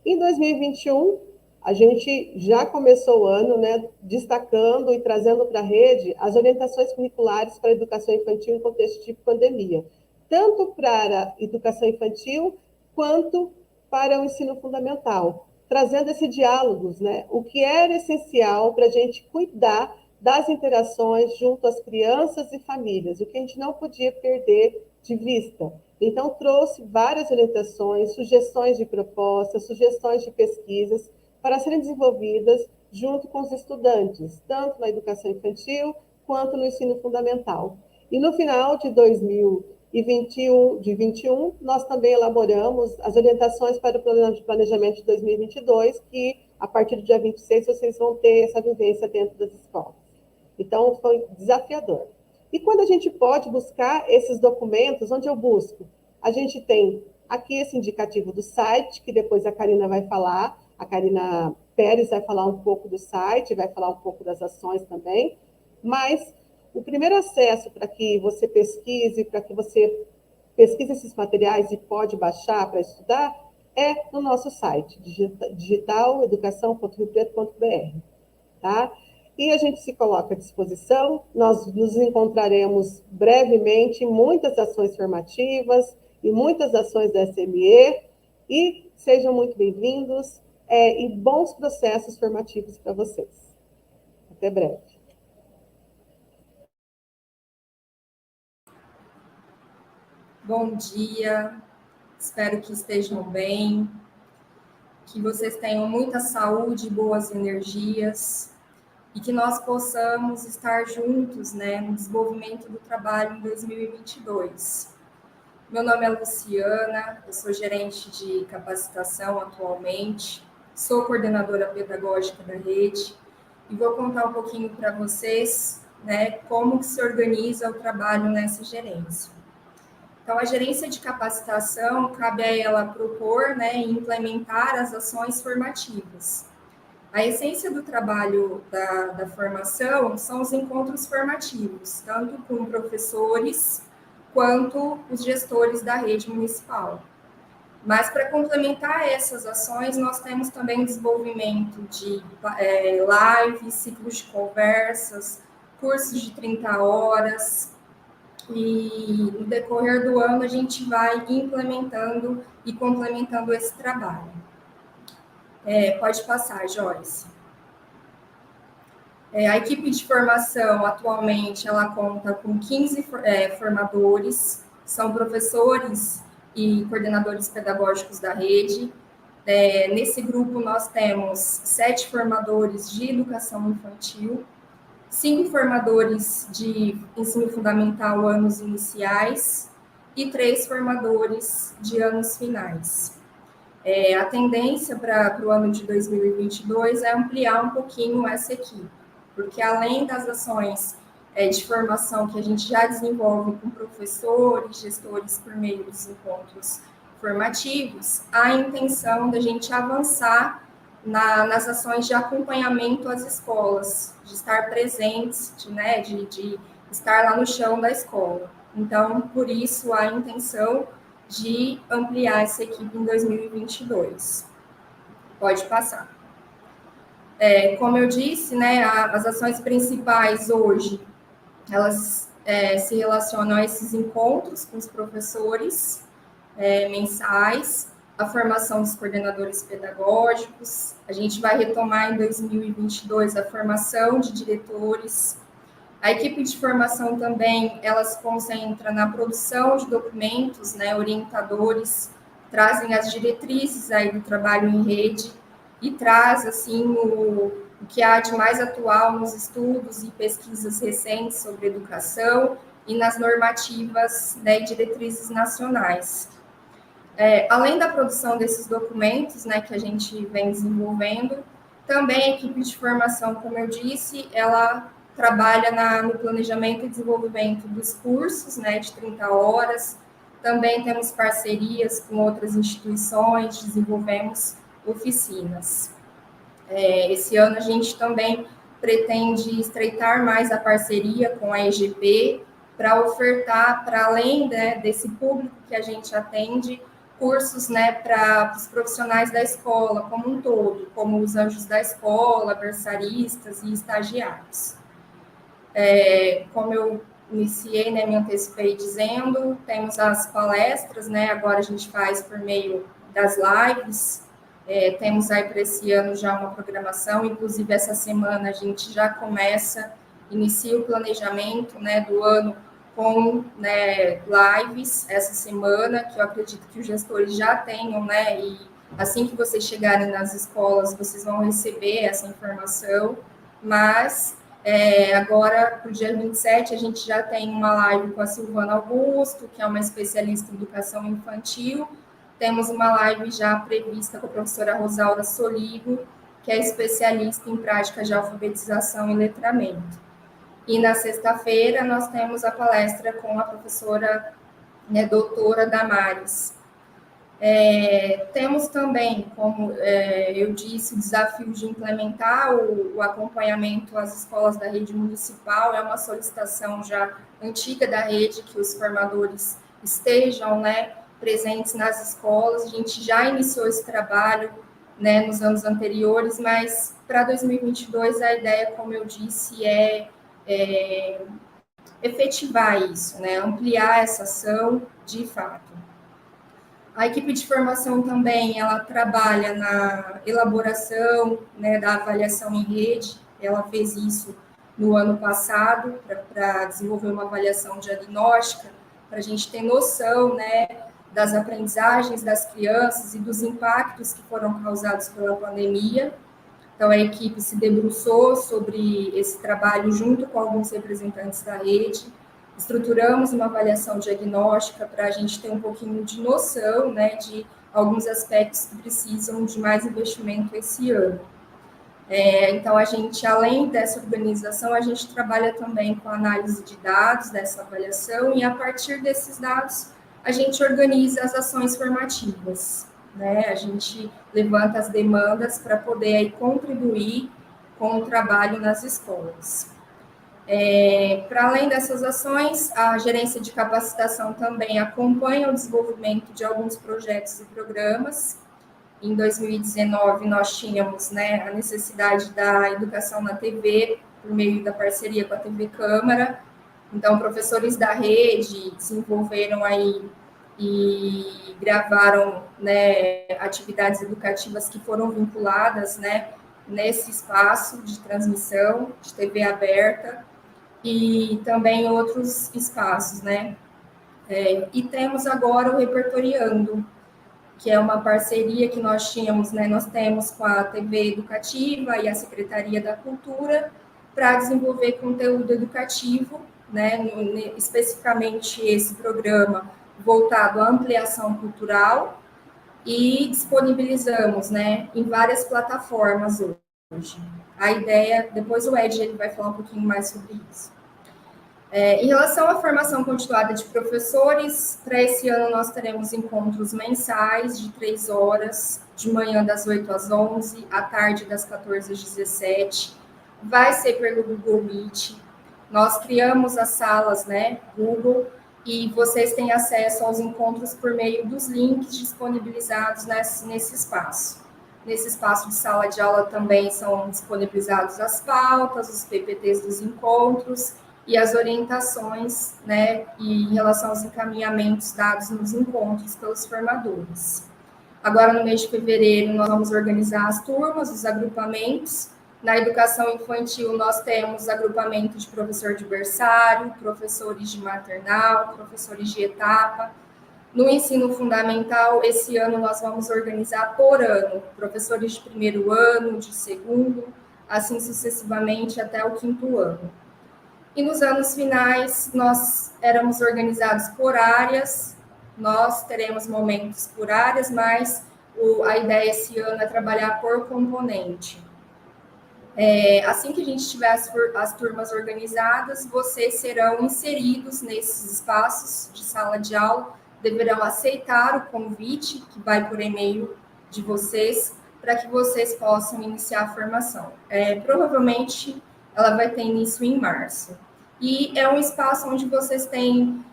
Em 2021, a gente já começou o ano, né, destacando e trazendo para a rede as orientações curriculares para a educação infantil em contexto de pandemia, tanto para a educação infantil quanto para o ensino fundamental, trazendo esse diálogo, né, o que era essencial para a gente cuidar das interações junto às crianças e famílias, o que a gente não podia perder de vista. Então, trouxe várias orientações, sugestões de propostas, sugestões de pesquisas para serem desenvolvidas junto com os estudantes, tanto na educação infantil quanto no ensino fundamental. E no final de 2021, nós também elaboramos as orientações para o plano de planejamento de 2022, que a partir do dia 26 vocês vão ter essa vivência dentro das escolas. Então, foi desafiador. E quando a gente pode buscar esses documentos, onde eu busco? A gente tem aqui esse indicativo do site, que depois a Karina vai falar, a Karina Pérez vai falar um pouco do site, vai falar um pouco das ações também, mas o primeiro acesso para que você pesquise, esses materiais e pode baixar para estudar, é no nosso site, digitaleducação.riopreto.br, tá? E a gente se coloca à disposição, nós nos encontraremos brevemente em muitas ações formativas e muitas ações da SME, e sejam muito bem-vindos e bons processos formativos para vocês. Até breve. Bom dia, espero que estejam bem, que vocês tenham muita saúde e boas energias, e que nós possamos estar juntos, né, no desenvolvimento do trabalho em 2022. Meu nome é Luciana, eu sou gerente de capacitação atualmente, sou coordenadora pedagógica da rede e vou contar um pouquinho para vocês, né, como que se organiza o trabalho nessa gerência. Então, a gerência de capacitação, cabe a ela propor, né, e implementar as ações formativas. A essência do trabalho da formação são os encontros formativos, tanto com professores quanto os gestores da rede municipal. Mas, para complementar essas ações, nós temos também o desenvolvimento de lives, ciclos de conversas, cursos de 30 horas, e no decorrer do ano a gente vai implementando e complementando esse trabalho. Pode passar, Joyce. A equipe de formação, atualmente, ela conta com 15 formadores, são professores e coordenadores pedagógicos da rede. Nesse grupo, nós temos 7 formadores de educação infantil, 5 formadores de ensino fundamental anos iniciais e 3 formadores de anos finais. A tendência para o ano de 2022 é ampliar um pouquinho essa equipe, porque além das ações de formação que a gente já desenvolve com professores, gestores por meio dos encontros formativos, há a intenção da gente avançar nas ações de acompanhamento às escolas, de estar presentes, de estar lá no chão da escola. Então, por isso, há a intenção de ampliar essa equipe em 2022. Pode passar. Como eu disse, né, as ações principais hoje, elas se relacionam a esses encontros com os professores mensais, a formação dos coordenadores pedagógicos, a gente vai retomar em 2022 a formação de diretores. A equipe de formação também, ela se concentra na produção de documentos, né, orientadores, trazem as diretrizes aí do trabalho em rede e traz, assim, o que há de mais atual nos estudos e pesquisas recentes sobre educação e nas normativas, né, e diretrizes nacionais. Além da produção desses documentos, né, que a gente vem desenvolvendo, também a equipe de formação, como eu disse, ela trabalha no planejamento e desenvolvimento dos cursos, né, de 30 horas. Também temos parcerias com outras instituições, desenvolvemos oficinas. Esse ano a gente também pretende estreitar mais a parceria com a EGP para ofertar, para além, né, desse público que a gente atende, cursos, né, para os profissionais da escola como um todo, como os anjos da escola, berçaristas e estagiários. Como eu iniciei, né, me antecipei dizendo, temos as palestras, né, agora a gente faz por meio das lives, temos aí para esse ano já uma programação, inclusive essa semana a gente já inicia o planejamento, né, do ano com, né, lives essa semana, que eu acredito que os gestores já tenham, né, e assim que vocês chegarem nas escolas, vocês vão receber essa informação, mas agora, para o dia 27, a gente já tem uma live com a Silvana Augusto, que é uma especialista em educação infantil, temos uma live já prevista com a professora Rosalda Soligo, que é especialista em práticas de alfabetização e letramento. E na sexta-feira nós temos a palestra com a professora, né, doutora Damares. Temos também, como eu disse, o desafio de implementar o acompanhamento às escolas da rede municipal, é uma solicitação já antiga da rede, que os formadores estejam, né, presentes nas escolas. A gente já iniciou esse trabalho, né, nos anos anteriores, mas para 2022 a ideia, como eu disse, é efetivar isso, né, ampliar essa ação de fato. A equipe de formação também, ela trabalha na elaboração, né, da avaliação em rede, ela fez isso no ano passado, para desenvolver uma avaliação diagnóstica, para a gente ter noção, né, das aprendizagens das crianças e dos impactos que foram causados pela pandemia. Então, a equipe se debruçou sobre esse trabalho junto com alguns representantes da rede, estruturamos uma avaliação diagnóstica para a gente ter um pouquinho de noção, né, de alguns aspectos que precisam de mais investimento esse ano. Então, a gente, além dessa organização, a gente trabalha também com análise de dados dessa avaliação e, a partir desses dados, a gente organiza as ações formativas, né? A gente levanta as demandas para poder aí contribuir com o trabalho nas escolas. Para além dessas ações, a gerência de capacitação também acompanha o desenvolvimento de alguns projetos e programas. Em 2019, nós tínhamos, né, a necessidade da educação na TV, por meio da parceria com a TV Câmara. Então, professores da rede desenvolveram aí e gravaram, né, atividades educativas que foram vinculadas, né, nesse espaço de transmissão de TV aberta e também outros espaços, né. E temos agora o Repertoriando, que é uma parceria que nós tínhamos, né, nós temos com a TV Educativa e a Secretaria da Cultura para desenvolver conteúdo educativo, né, especificamente esse programa voltado à ampliação cultural, e disponibilizamos, né, em várias plataformas hoje. A ideia, depois o Ed ele vai falar um pouquinho mais sobre isso. Em relação à formação continuada de professores, para esse ano nós teremos encontros mensais de 3 horas, de manhã das 8 às 11, à tarde das 14 às 17. Vai ser pelo Google Meet. Nós criamos as salas, né, Google, e vocês têm acesso aos encontros por meio dos links disponibilizados nesse espaço. Nesse espaço de sala de aula também são disponibilizados as pautas, os PPTs dos encontros, e as orientações, né, em relação aos encaminhamentos dados nos encontros pelos formadores. Agora, no mês de fevereiro, nós vamos organizar as turmas, os agrupamentos. Na educação infantil, nós temos agrupamento de professor de berçário, professores de maternal, professores de etapa. No ensino fundamental, esse ano nós vamos organizar por ano, professores de primeiro ano, de segundo, assim sucessivamente até o 5º ano. E nos anos finais, nós éramos organizados por áreas, nós teremos momentos por áreas, mas a ideia esse ano é trabalhar por componente. Assim que a gente tiver as turmas organizadas, vocês serão inseridos nesses espaços de sala de aula, deverão aceitar o convite que vai por e-mail de vocês, para que vocês possam iniciar a formação. Provavelmente, ela vai ter início em março. E é um espaço onde vocês têm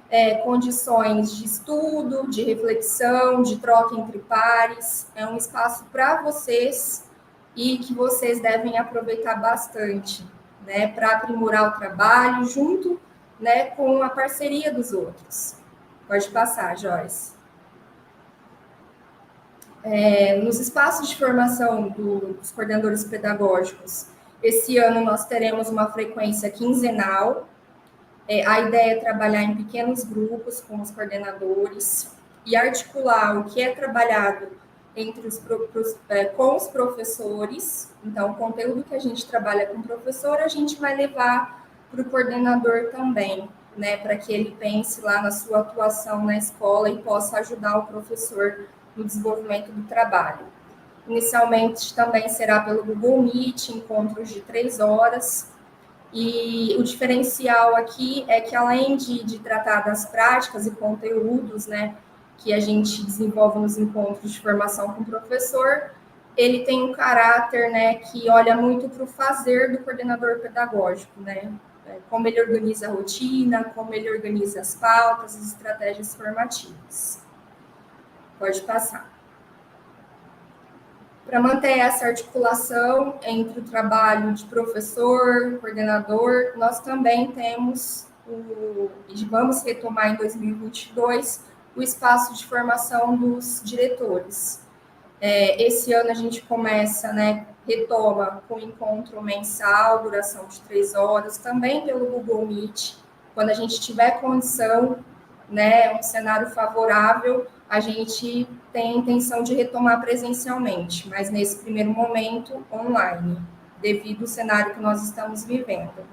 condições de estudo, de reflexão, de troca entre pares. É um espaço para vocês e que vocês devem aproveitar bastante, né, para aprimorar o trabalho junto, né, com a parceria dos outros. Pode passar, Joyce. Nos espaços de formação dos coordenadores pedagógicos, esse ano nós teremos uma frequência quinzenal. A ideia é trabalhar em pequenos grupos com os coordenadores e articular o que é trabalhado com os professores. Então, o conteúdo que a gente trabalha com o professor, a gente vai levar para o coordenador também, né, para que ele pense lá na sua atuação na escola e possa ajudar o professor no desenvolvimento do trabalho. Inicialmente, também será pelo Google Meet, encontros de 3 horas, e o diferencial aqui é que, além de tratar das práticas e conteúdos, né, que a gente desenvolve nos encontros de formação com o professor, ele tem um caráter, né, que olha muito para o fazer do coordenador pedagógico, né, como ele organiza a rotina, como ele organiza as pautas, as estratégias formativas. Pode passar. Para manter essa articulação entre o trabalho de professor, coordenador, nós também temos, e vamos retomar em 2022, o espaço de formação dos diretores. Esse ano a gente começa, né, retoma com encontro mensal, duração de 3 horas, também pelo Google Meet, quando a gente tiver condição, né, um cenário favorável, a gente tem a intenção de retomar presencialmente, mas nesse primeiro momento, online, devido ao cenário que nós estamos vivendo.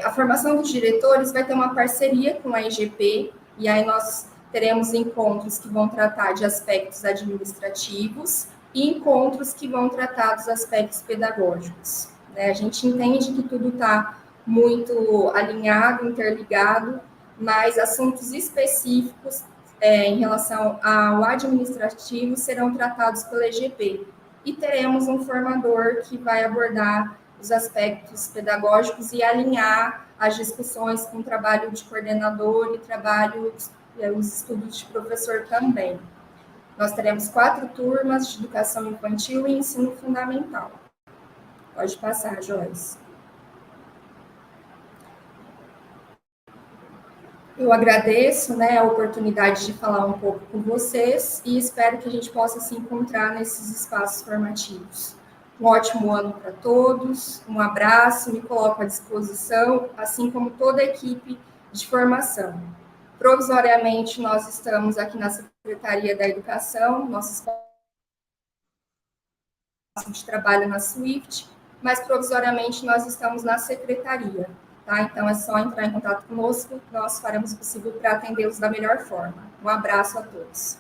A formação dos diretores vai ter uma parceria com a IGP, e aí nós teremos encontros que vão tratar de aspectos administrativos e encontros que vão tratar dos aspectos pedagógicos. A gente entende que tudo está muito alinhado, interligado, mas assuntos específicos em relação ao administrativo serão tratados pela IGP. E teremos um formador que vai abordar os aspectos pedagógicos e alinhar as discussões com o trabalho de coordenador e trabalho, os estudos de professor também. Nós teremos 4 turmas de educação infantil e ensino fundamental. Pode passar, Joyce. Eu agradeço, a oportunidade de falar um pouco com vocês e espero que a gente possa se encontrar nesses espaços formativos. Um ótimo ano para todos, um abraço, me coloco à disposição, assim como toda a equipe de formação. Provisoriamente, nós estamos aqui na Secretaria da Educação, nosso espaço de trabalho na Swift, mas provisoriamente nós estamos na Secretaria, tá? Então é só entrar em contato conosco, nós faremos o possível para atendê-los da melhor forma. Um abraço a todos.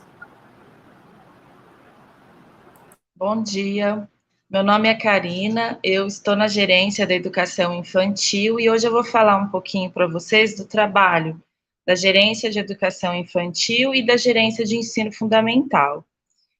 Bom dia. Meu nome é Karina, eu estou na gerência da educação infantil e hoje eu vou falar um pouquinho para vocês do trabalho da gerência de educação infantil e da gerência de ensino fundamental.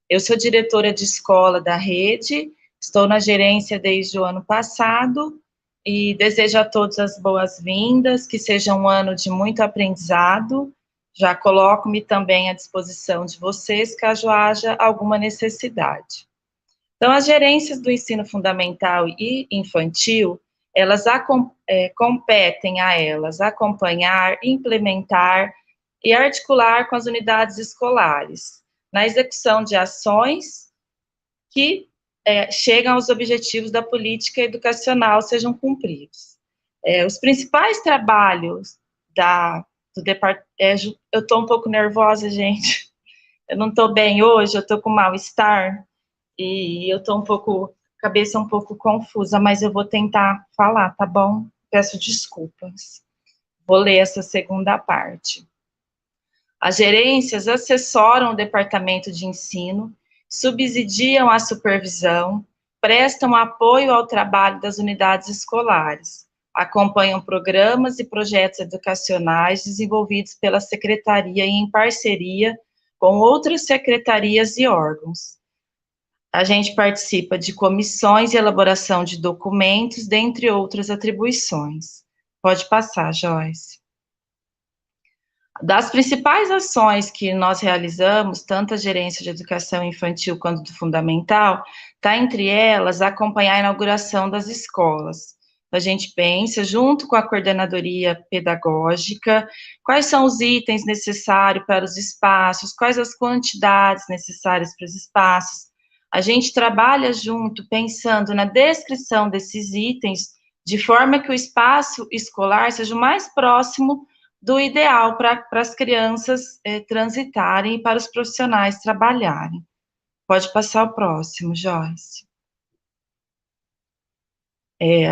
Eu sou diretora de escola da rede, estou na gerência desde o ano passado e desejo a todos as boas-vindas, que seja um ano de muito aprendizado. Já coloco-me também à disposição de vocês, caso haja alguma necessidade. Então, as gerências do ensino fundamental e infantil, elas competem a elas acompanhar, implementar e articular com as unidades escolares, na execução de ações que chegam aos objetivos da política educacional sejam cumpridos. Os principais trabalhos do departamento... eu estou um pouco nervosa, gente. Eu não estou bem hoje, eu estou com mal-estar. E eu estou cabeça um pouco confusa, mas eu vou tentar falar, tá bom? Peço desculpas. Vou ler essa segunda parte. As gerências assessoram o departamento de ensino, subsidiam a supervisão, prestam apoio ao trabalho das unidades escolares, acompanham programas e projetos educacionais desenvolvidos pela secretaria e em parceria com outras secretarias e órgãos. A gente participa de comissões e elaboração de documentos, dentre outras atribuições. Pode passar, Joyce. Das principais ações que nós realizamos, tanto a gerência de educação infantil quanto do fundamental, está entre elas acompanhar a inauguração das escolas. A gente pensa, junto com a coordenadoria pedagógica, quais são os itens necessários para os espaços, quais as quantidades necessárias para os espaços. A gente trabalha junto, pensando na descrição desses itens, de forma que o espaço escolar seja o mais próximo do ideal para as crianças transitarem e para os profissionais trabalharem. Pode passar o próximo, Joyce.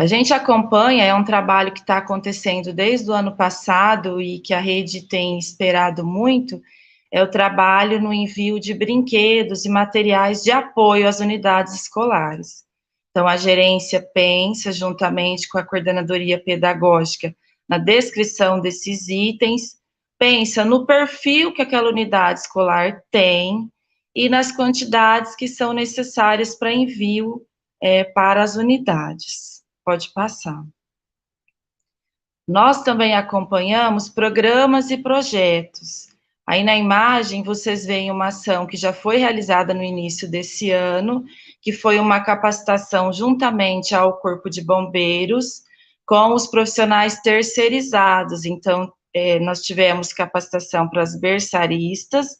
A gente acompanha, é um trabalho que está acontecendo desde o ano passado e que a rede tem esperado muito, é o trabalho no envio de brinquedos e materiais de apoio às unidades escolares. Então, a gerência pensa, juntamente com a coordenadoria pedagógica, na descrição desses itens, pensa no perfil que aquela unidade escolar tem e nas quantidades que são necessárias para envio para as unidades. Pode passar. Nós também acompanhamos programas e projetos. Aí na imagem vocês veem uma ação que já foi realizada no início desse ano, que foi uma capacitação juntamente ao Corpo de Bombeiros, com os profissionais terceirizados. Então, nós tivemos capacitação para as berçaristas,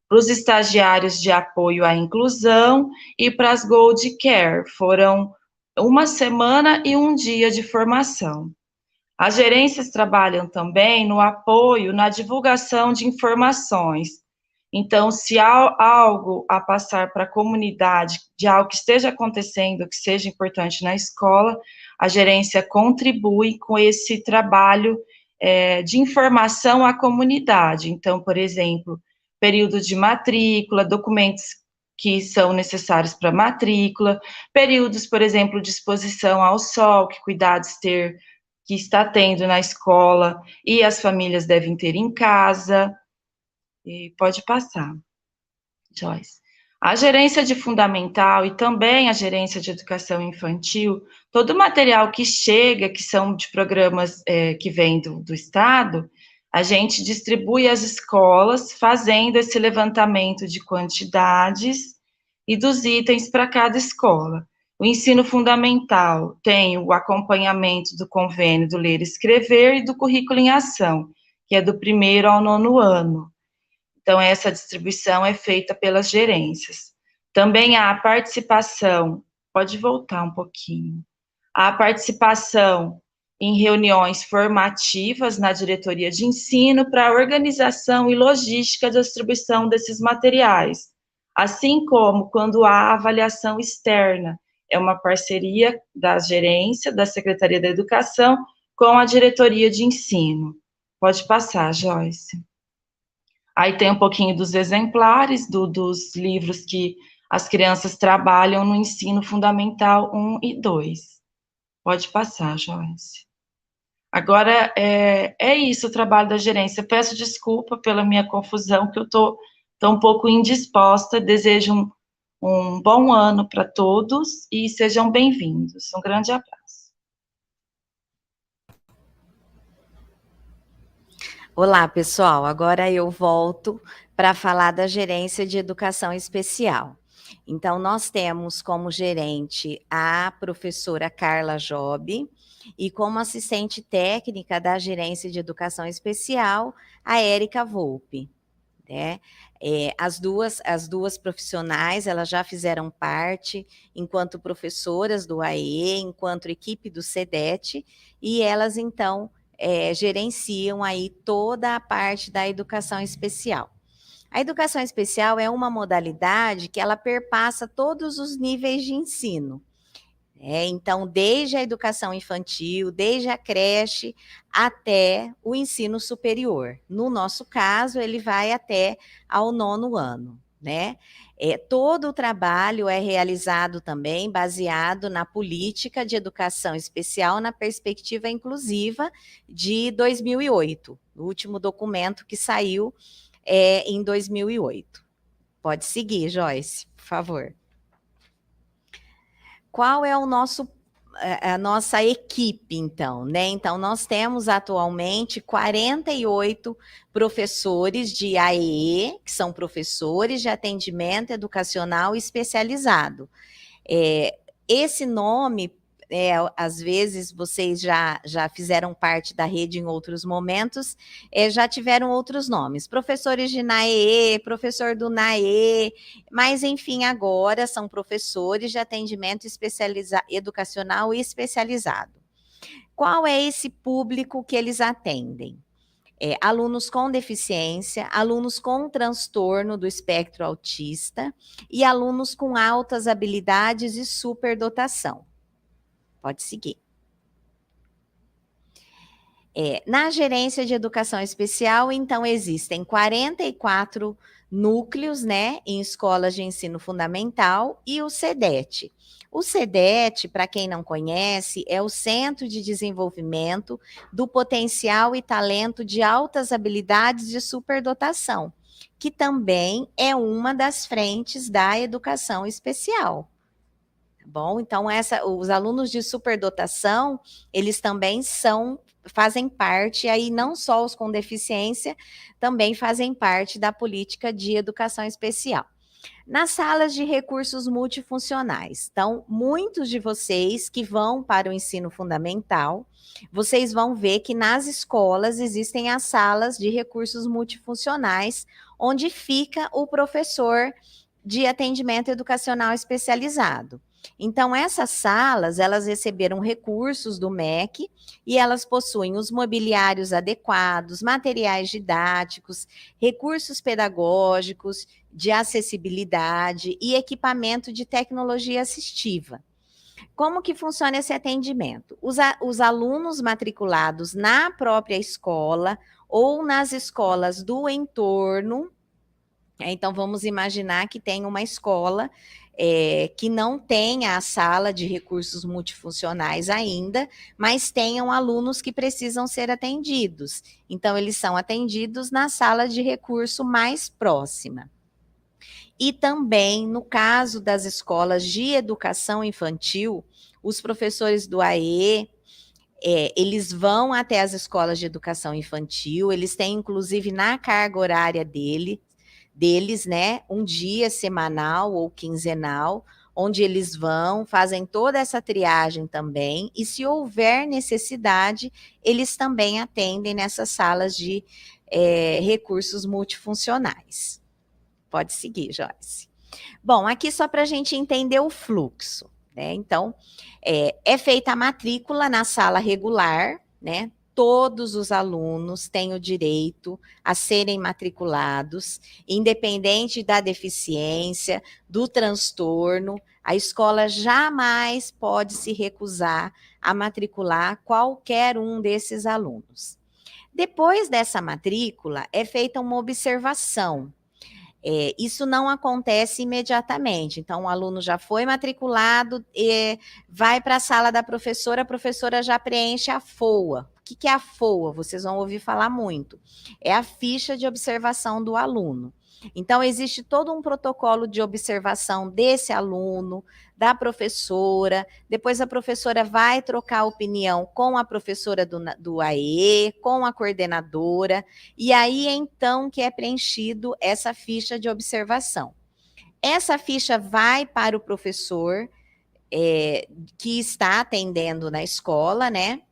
para os estagiários de apoio à inclusão e para as Gold Care. Foram 1 semana e 1 dia de formação. As gerências trabalham também no apoio, na divulgação de informações. Então, se há algo a passar para a comunidade, de algo que esteja acontecendo, que seja importante na escola, a gerência contribui com esse trabalho de informação à comunidade. Então, por exemplo, período de matrícula, documentos que são necessários para matrícula, períodos, por exemplo, de exposição ao sol, que cuidados que está tendo na escola e as famílias devem ter em casa. E pode passar, Joyce. A gerência de fundamental e também a gerência de educação infantil, todo o material que chega, que são de programas que vêm do Estado, a gente distribui às escolas, fazendo esse levantamento de quantidades e dos itens para cada escola. O ensino fundamental tem o acompanhamento do convênio do Ler e Escrever e do currículo em ação, que é do 1º ao 9º ano. Então, essa distribuição é feita pelas gerências. Também há a participação, pode voltar um pouquinho, a participação em reuniões formativas na diretoria de ensino para a organização e logística da distribuição desses materiais, assim como quando há avaliação externa, é uma parceria da gerência, da Secretaria da Educação, com a diretoria de ensino. Pode passar, Joyce. Aí tem um pouquinho dos exemplares dos livros que as crianças trabalham no ensino fundamental 1 e 2. Pode passar, Joyce. Agora, é isso o trabalho da gerência. Peço desculpa pela minha confusão, que eu estou um pouco indisposta. Desejo um bom ano para todos e sejam bem-vindos. Um grande abraço. Olá, pessoal. Agora eu volto para falar da gerência de educação especial. Então, nós temos como gerente a professora Carla Job e como assistente técnica da gerência de educação especial, a Érica Volpe. Né? As duas profissionais, elas já fizeram parte enquanto professoras do AE, enquanto equipe do SEDET, e elas, então, gerenciam aí toda a parte da educação especial. A educação especial é uma modalidade que ela perpassa todos os níveis de ensino. Então, desde a educação infantil, desde a creche até o ensino superior. No nosso caso, ele vai até ao 9º ano, né? Todo o trabalho é realizado também baseado na política de educação especial na perspectiva inclusiva de 2008, o último documento que saiu em 2008. Pode seguir, Joyce, por favor. Qual é a nossa equipe, então, né? Então, nós temos atualmente 48 professores de AEE, que são professores de atendimento educacional especializado. Esse nome, às vezes, vocês já fizeram parte da rede em outros momentos, já tiveram outros nomes, professores de NAEE, professor do NAE, mas, enfim, agora são professores de atendimento educacional especializado. Qual é esse público que eles atendem? Alunos com deficiência, alunos com transtorno do espectro autista e alunos com altas habilidades e superdotação. Pode seguir. Na gerência de educação especial, então, existem 44 núcleos, né, em escolas de ensino fundamental e o SEDET. O SEDET, para quem não conhece, é o Centro de Desenvolvimento do Potencial e Talento de Altas Habilidades de Superdotação, que também é uma das frentes da educação especial. Bom, então os alunos de superdotação, eles também fazem parte, aí não só os com deficiência, também fazem parte da política de educação especial. Nas salas de recursos multifuncionais, então, muitos de vocês que vão para o ensino fundamental, vocês vão ver que nas escolas existem as salas de recursos multifuncionais, onde fica o professor de atendimento educacional especializado. Então, essas salas, elas receberam recursos do MEC e elas possuem os mobiliários adequados, materiais didáticos, recursos pedagógicos, de acessibilidade e equipamento de tecnologia assistiva. Como que funciona esse atendimento? Os alunos matriculados na própria escola ou nas escolas do entorno, então vamos imaginar que tem uma escola que não tenha a sala de recursos multifuncionais ainda, mas tenham alunos que precisam ser atendidos. Então, eles são atendidos na sala de recurso mais próxima. E também, no caso das escolas de educação infantil, os professores do AE, eles vão até as escolas de educação infantil, eles têm, inclusive, na carga horária deles, né, um dia semanal ou quinzenal, onde eles vão, fazem toda essa triagem também, e se houver necessidade, eles também atendem nessas salas de recursos multifuncionais. Pode seguir, Joyce. Bom, aqui só para a gente entender o fluxo, né? Então, é feita a matrícula na sala regular, né? Todos os alunos têm o direito a serem matriculados, independente da deficiência, do transtorno. A escola jamais pode se recusar a matricular qualquer um desses alunos. Depois dessa matrícula, é feita uma observação. Isso não acontece imediatamente. Então, o aluno já foi matriculado, vai para a sala da a professora já preenche a FOA. O que é a FOA? Vocês vão ouvir falar muito. É a ficha de observação do aluno. Então, existe todo um protocolo de observação desse aluno, da professora, depois a professora vai trocar opinião com a professora do AE, com a coordenadora, e aí então que é preenchido essa ficha de observação. Essa ficha vai para o professor que está atendendo na escola, né?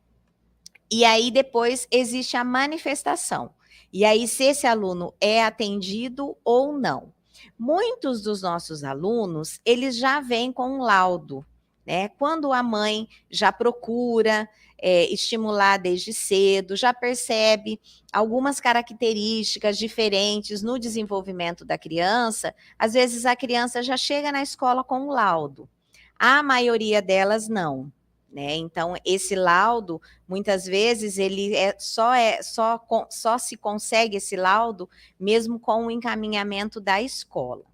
E aí depois existe a manifestação. E aí, se esse aluno é atendido ou não. Muitos dos nossos alunos, eles já vêm com um laudo, né? Quando a mãe já procura estimular desde cedo, já percebe algumas características diferentes no desenvolvimento da criança, às vezes a criança já chega na escola com um laudo. A maioria delas não. Né? Então, esse laudo, muitas vezes, ele só se consegue esse laudo mesmo com o encaminhamento da escola.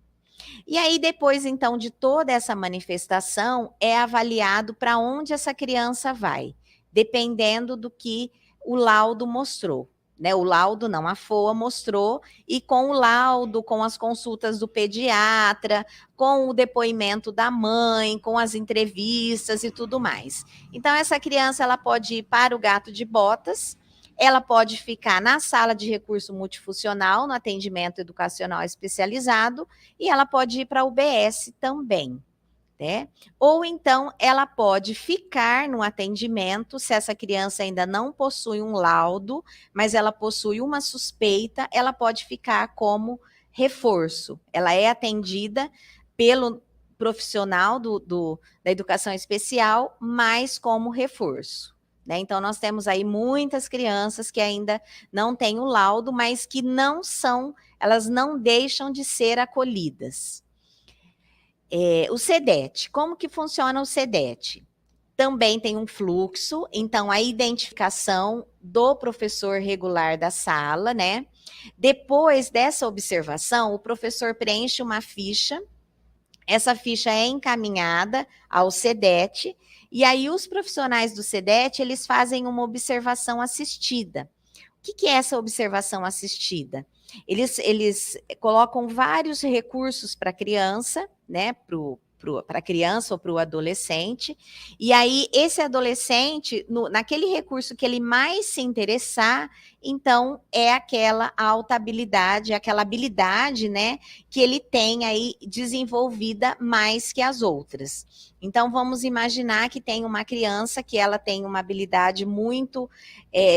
E aí, depois, então, de toda essa manifestação, é avaliado para onde essa criança vai, dependendo do que o laudo mostrou. Né, o laudo não, a FOA mostrou, e com o laudo, com as consultas do pediatra, com o depoimento da mãe, com as entrevistas e tudo mais. Então, essa criança ela pode ir para o Gato de Botas, ela pode ficar na sala de recurso multifuncional, no atendimento educacional especializado, e ela pode ir para a UBS também. Né? Ou então ela pode ficar no atendimento, se essa criança ainda não possui um laudo, mas ela possui uma suspeita, ela pode ficar como reforço. Ela é atendida pelo profissional da educação especial, mas como reforço. Né? Então, nós temos aí muitas crianças que ainda não têm o laudo, mas que elas não deixam de ser acolhidas. O CEDET, como que funciona o CEDET? Também tem um fluxo, então a identificação do professor regular da sala, né? Depois dessa observação, o professor preenche uma ficha, essa ficha é encaminhada ao CEDET, e aí os profissionais do CEDET, eles fazem uma observação assistida. O que é essa observação assistida? Eles colocam vários recursos para a criança, né, para a criança ou para o adolescente, e aí esse adolescente, naquele recurso que ele mais se interessar, então é aquela alta habilidade, aquela habilidade, né, que ele tem aí desenvolvida mais que as outras. Então vamos imaginar que tem uma criança que ela tem uma habilidade muito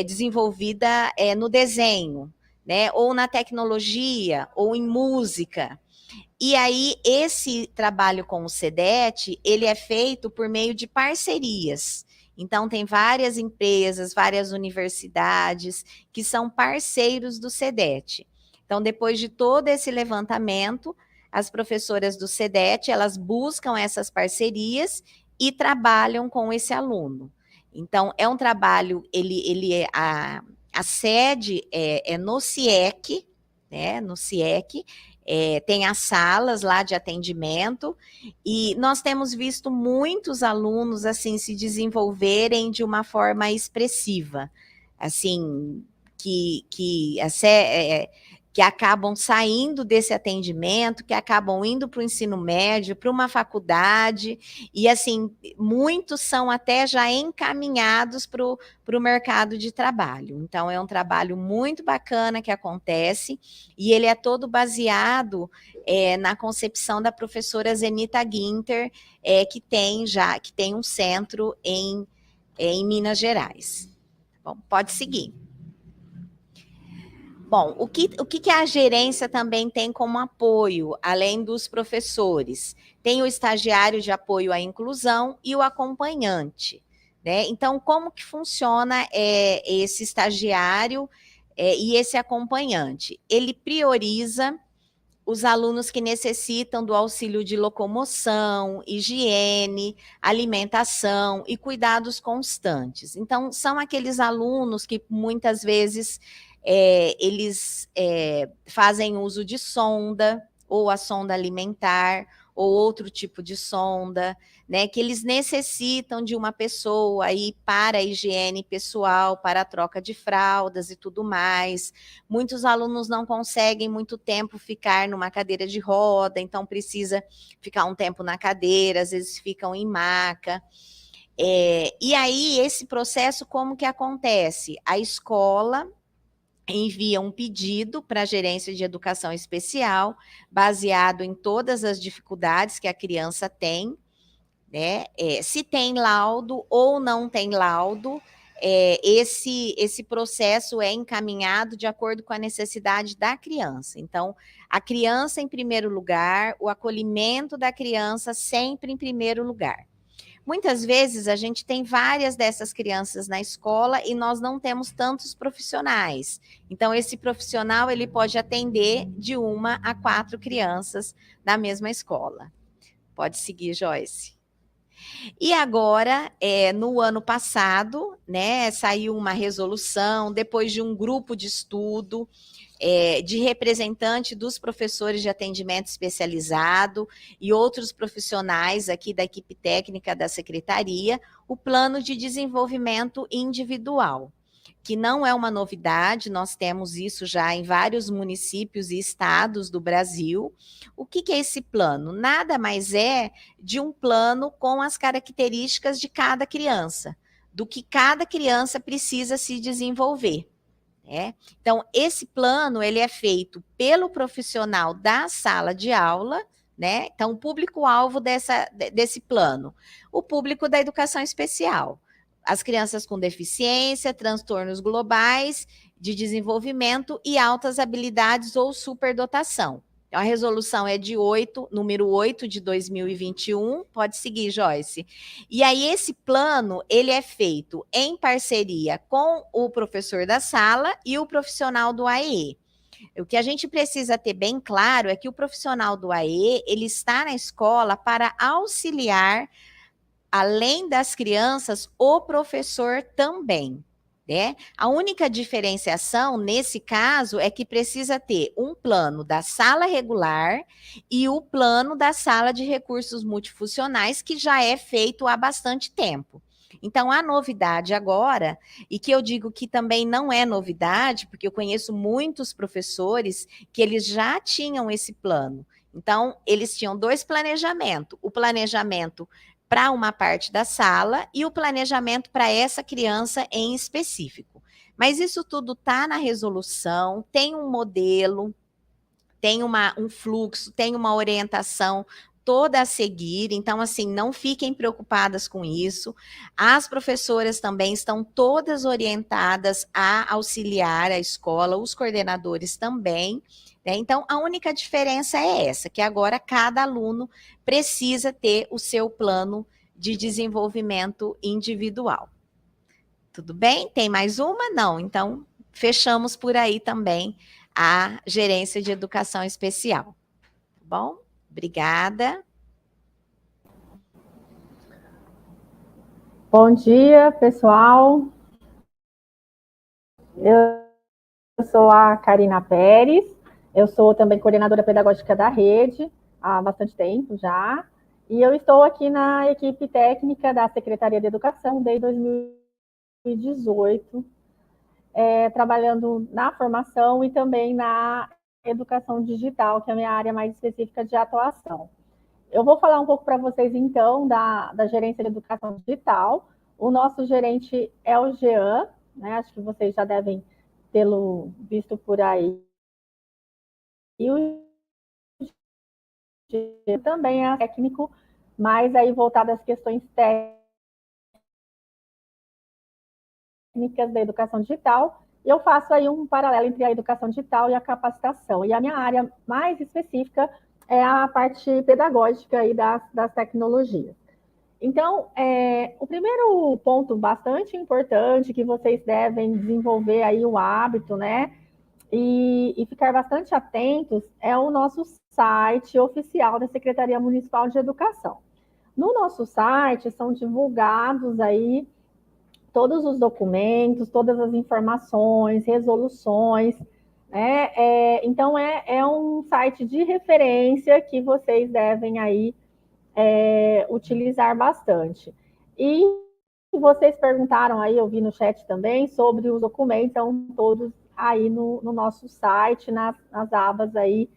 desenvolvida no desenho, né, ou na tecnologia, ou em música. E aí, esse trabalho com o SEDET, ele é feito por meio de parcerias. Então, tem várias empresas, várias universidades que são parceiros do SEDET. Então, depois de todo esse levantamento, as professoras do SEDET, elas buscam essas parcerias e trabalham com esse aluno. Então, é um trabalho, a sede é no CIEC, né, no CIEC, tem as salas lá de atendimento, e nós temos visto muitos alunos, assim, se desenvolverem de uma forma expressiva, assim, que acabam saindo desse atendimento, que acabam indo para o ensino médio, para uma faculdade, e assim, muitos são até já encaminhados para o mercado de trabalho. Então, é um trabalho muito bacana que acontece, e ele é todo baseado na concepção da professora Zenita Ginter, que tem um centro em Minas Gerais. Bom, pode seguir. Bom, o que a gerência também tem como apoio, além dos professores? Tem o estagiário de apoio à inclusão e o acompanhante, né? Então, como que funciona esse estagiário e esse acompanhante? Ele prioriza os alunos que necessitam do auxílio de locomoção, higiene, alimentação e cuidados constantes. Então, são aqueles alunos que muitas vezes eles fazem uso de sonda, ou a sonda alimentar, ou outro tipo de sonda, né, que eles necessitam de uma pessoa aí para a higiene pessoal, para a troca de fraldas e tudo mais. Muitos alunos não conseguem muito tempo ficar numa cadeira de roda, então precisa ficar um tempo na cadeira, às vezes ficam em maca. E aí, esse processo, como que acontece? A escola envia um pedido para a gerência de educação especial, baseado em todas as dificuldades que a criança tem, né? Se tem laudo ou não tem laudo, esse processo é encaminhado de acordo com a necessidade da criança. Então, a criança em primeiro lugar, o acolhimento da criança sempre em primeiro lugar. Muitas vezes a gente tem várias dessas crianças na escola e nós não temos tantos profissionais. Então, esse profissional ele pode atender de 1 a 4 crianças na mesma escola. Pode seguir, Joyce. E agora, no ano passado, né, saiu uma resolução, depois de um grupo de estudo, de representante dos professores de atendimento especializado e outros profissionais aqui da equipe técnica da secretaria, o plano de desenvolvimento individual, que não é uma novidade, nós temos isso já em vários municípios e estados do Brasil. O que é esse plano? Nada mais é de um plano com as características de cada criança, do que cada criança precisa se desenvolver. Então, esse plano ele é feito pelo profissional da sala de aula, né? Então, o público-alvo desse plano, o público da educação especial, as crianças com deficiência, transtornos globais de desenvolvimento e altas habilidades ou superdotação. Então, a resolução é número 8 de 2021, pode seguir, Joyce. E aí, esse plano, ele é feito em parceria com o professor da sala e o profissional do AEE. O que a gente precisa ter bem claro é que o profissional do AEE, ele está na escola para auxiliar, além das crianças, o professor também. A única diferenciação, nesse caso, é que precisa ter um plano da sala regular e o plano da sala de recursos multifuncionais, que já é feito há bastante tempo. Então, a novidade agora, e que eu digo que também não é novidade, porque eu conheço muitos professores que eles já tinham esse plano. Então, eles tinham 2 planejamentos. O planejamento para uma parte da sala e o planejamento para essa criança em específico. Mas isso tudo está na resolução, tem um modelo, tem um fluxo, tem uma orientação toda a seguir, então, assim, não fiquem preocupadas com isso. As professoras também estão todas orientadas a auxiliar a escola, os coordenadores também, né? Então, a única diferença é essa, que agora cada aluno precisa ter o seu plano de desenvolvimento individual. Tudo bem? Tem mais uma? Não. Então, fechamos por aí também a gerência de educação especial. Tá bom? Obrigada. Bom dia, pessoal. Eu sou a Karina Pérez, eu sou também coordenadora pedagógica da rede há bastante tempo já, e eu estou aqui na equipe técnica da Secretaria de Educação desde 2018, trabalhando na formação e também na educação digital, que é a minha área mais específica de atuação. Eu vou falar um pouco para vocês, então, da gerência de educação digital. O nosso gerente é o Jean, né? Acho que vocês já devem tê-lo visto por aí. E o Jean também é técnico, mas aí voltado às questões técnicas da educação digital. E eu faço aí um paralelo entre a educação digital e a capacitação. E a minha área mais específica é a parte pedagógica aí das tecnologias. Então, o primeiro ponto bastante importante que vocês devem desenvolver aí o hábito, né, e ficar bastante atentos é o nosso site oficial da Secretaria Municipal de Educação. No nosso site são divulgados aí todos os documentos, todas as informações, resoluções, né? Então, é um site de referência que vocês devem aí utilizar bastante. E vocês perguntaram aí, eu vi no chat também, sobre os documentos, são todos aí no nosso site, nas abas aí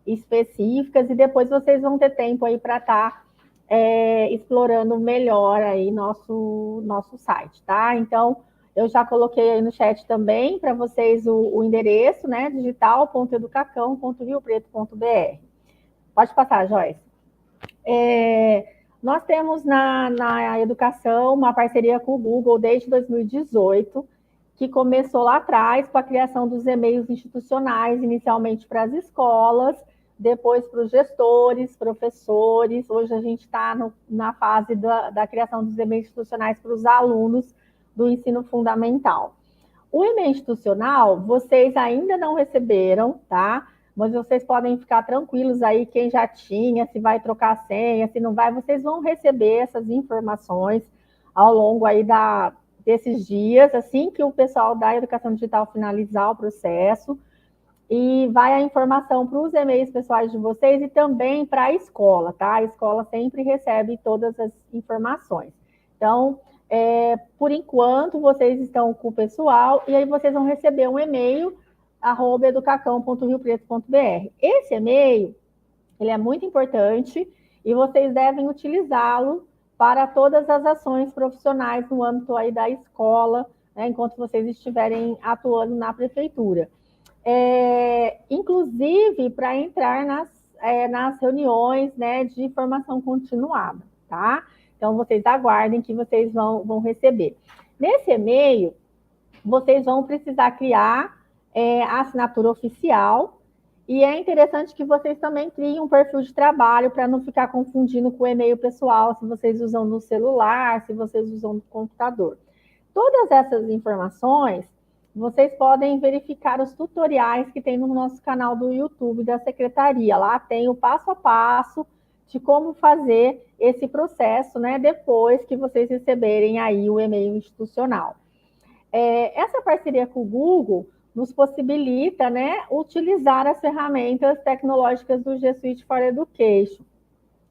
específicas, e depois vocês vão ter tempo aí para estar explorando melhor aí nosso site, tá? Então, eu já coloquei aí no chat também para vocês o endereço, né, digital.educacão.riopreto.br. Pode passar, Joyce. Nós temos na educação uma parceria com o Google desde 2018, que começou lá atrás com a criação dos e-mails institucionais, inicialmente para as escolas, depois para os gestores, professores. Hoje a gente está na fase da criação dos e-mails institucionais para os alunos do ensino fundamental. O e-mail institucional, vocês ainda não receberam, tá? Mas vocês podem ficar tranquilos aí, quem já tinha, se vai trocar a senha, se não vai, vocês vão receber essas informações ao longo aí desses dias, assim que o pessoal da educação digital finalizar o processo, e vai a informação para os e-mails pessoais de vocês e também para a escola, tá? A escola sempre recebe todas as informações. Então, por enquanto, vocês estão com o pessoal, e aí vocês vão receber um e-mail, @educacão.riopreto.br. Esse e-mail, ele é muito importante e vocês devem utilizá-lo para todas as ações profissionais no âmbito aí da escola, né, enquanto vocês estiverem atuando na prefeitura. Inclusive para entrar nas reuniões, né, de formação continuada, tá? Então, vocês aguardem que vocês vão receber. Nesse e-mail, vocês vão precisar criar a assinatura oficial, e é interessante que vocês também criem um perfil de trabalho para não ficar confundindo com o e-mail pessoal, se vocês usam no celular, se vocês usam no computador. Todas essas informações, vocês podem verificar os tutoriais que tem no nosso canal do YouTube da Secretaria. Lá tem o passo a passo de como fazer esse processo, né, depois que vocês receberem aí o e-mail institucional. Essa parceria com o Google nos possibilita, né, utilizar as ferramentas tecnológicas do G Suite for Education.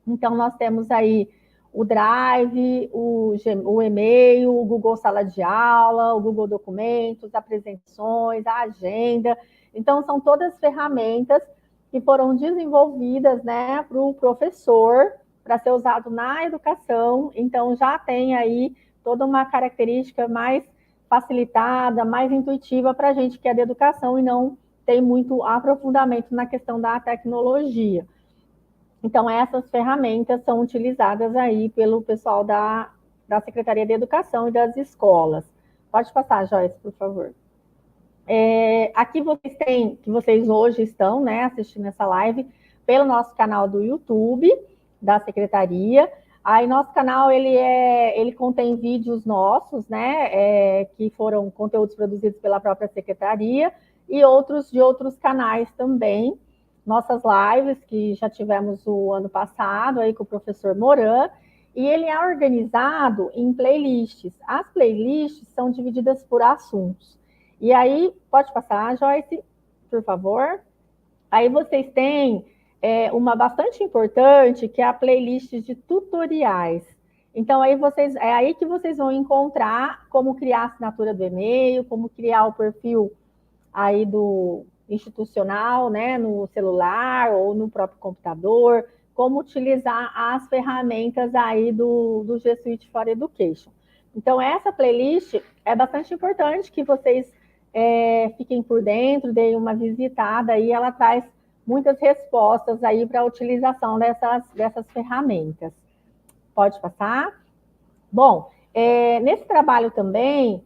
Então, nós temos aí o Drive, o e-mail, o Google Sala de Aula, o Google Documentos, apresentações, a agenda. Então, são todas ferramentas que foram desenvolvidas, né, para o professor, para ser usado na educação. Então, já tem aí toda uma característica mais facilitada, mais intuitiva para a gente que é da educação e não tem muito aprofundamento na questão da tecnologia. Então, essas ferramentas são utilizadas aí pelo pessoal da Secretaria de Educação e das escolas. Pode passar, Joyce, por favor. Aqui que vocês hoje estão, né, assistindo essa live pelo nosso canal do YouTube da Secretaria. Aí nosso canal, ele contém vídeos nossos, né, que foram conteúdos produzidos pela própria Secretaria e outros de outros canais também. Nossas lives, que já tivemos o ano passado aí com o professor Moran, e ele é organizado em playlists. As playlists são divididas por assuntos. E aí, pode passar, Joyce, por favor. Aí vocês têm uma bastante importante, que é a playlist de tutoriais. Então, é aí que vocês vão encontrar como criar a assinatura do e-mail, como criar o perfil aí do institucional, né, no celular ou no próprio computador, como utilizar as ferramentas aí do G Suite for Education. Então, essa playlist é bastante importante que vocês fiquem por dentro, deem uma visitada aí, ela traz muitas respostas aí para a utilização dessas ferramentas. Pode passar? Bom, nesse trabalho também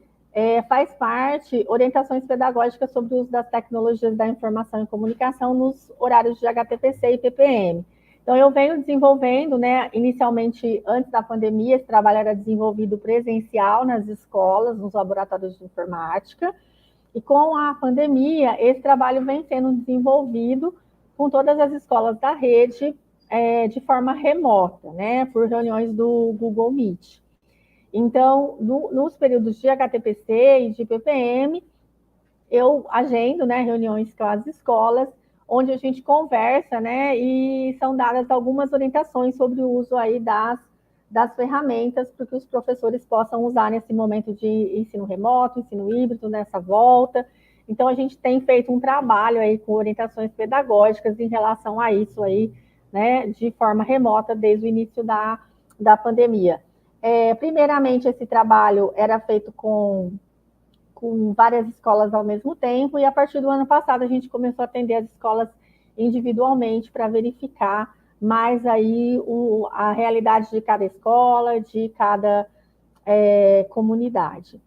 faz parte orientações pedagógicas sobre o uso das tecnologias da informação e comunicação nos horários de HTPC e PPM. Então, eu venho desenvolvendo, né, inicialmente, antes da pandemia, esse trabalho era desenvolvido presencial nas escolas, nos laboratórios de informática, e com a pandemia, esse trabalho vem sendo desenvolvido com todas as escolas da rede de forma remota, né, por reuniões do Google Meet. Então, nos períodos de HTPC e de PPM, eu agendo, né, reuniões com as escolas, onde a gente conversa, né, e são dadas algumas orientações sobre o uso aí das ferramentas para que os professores possam usar nesse momento de ensino remoto, ensino híbrido, nessa volta. Então, a gente tem feito um trabalho aí com orientações pedagógicas em relação a isso aí, né, de forma remota desde o início da pandemia. Primeiramente, esse trabalho era feito com várias escolas ao mesmo tempo, e a partir do ano passado a gente começou a atender as escolas individualmente para verificar mais aí a realidade de cada escola, de cada comunidade.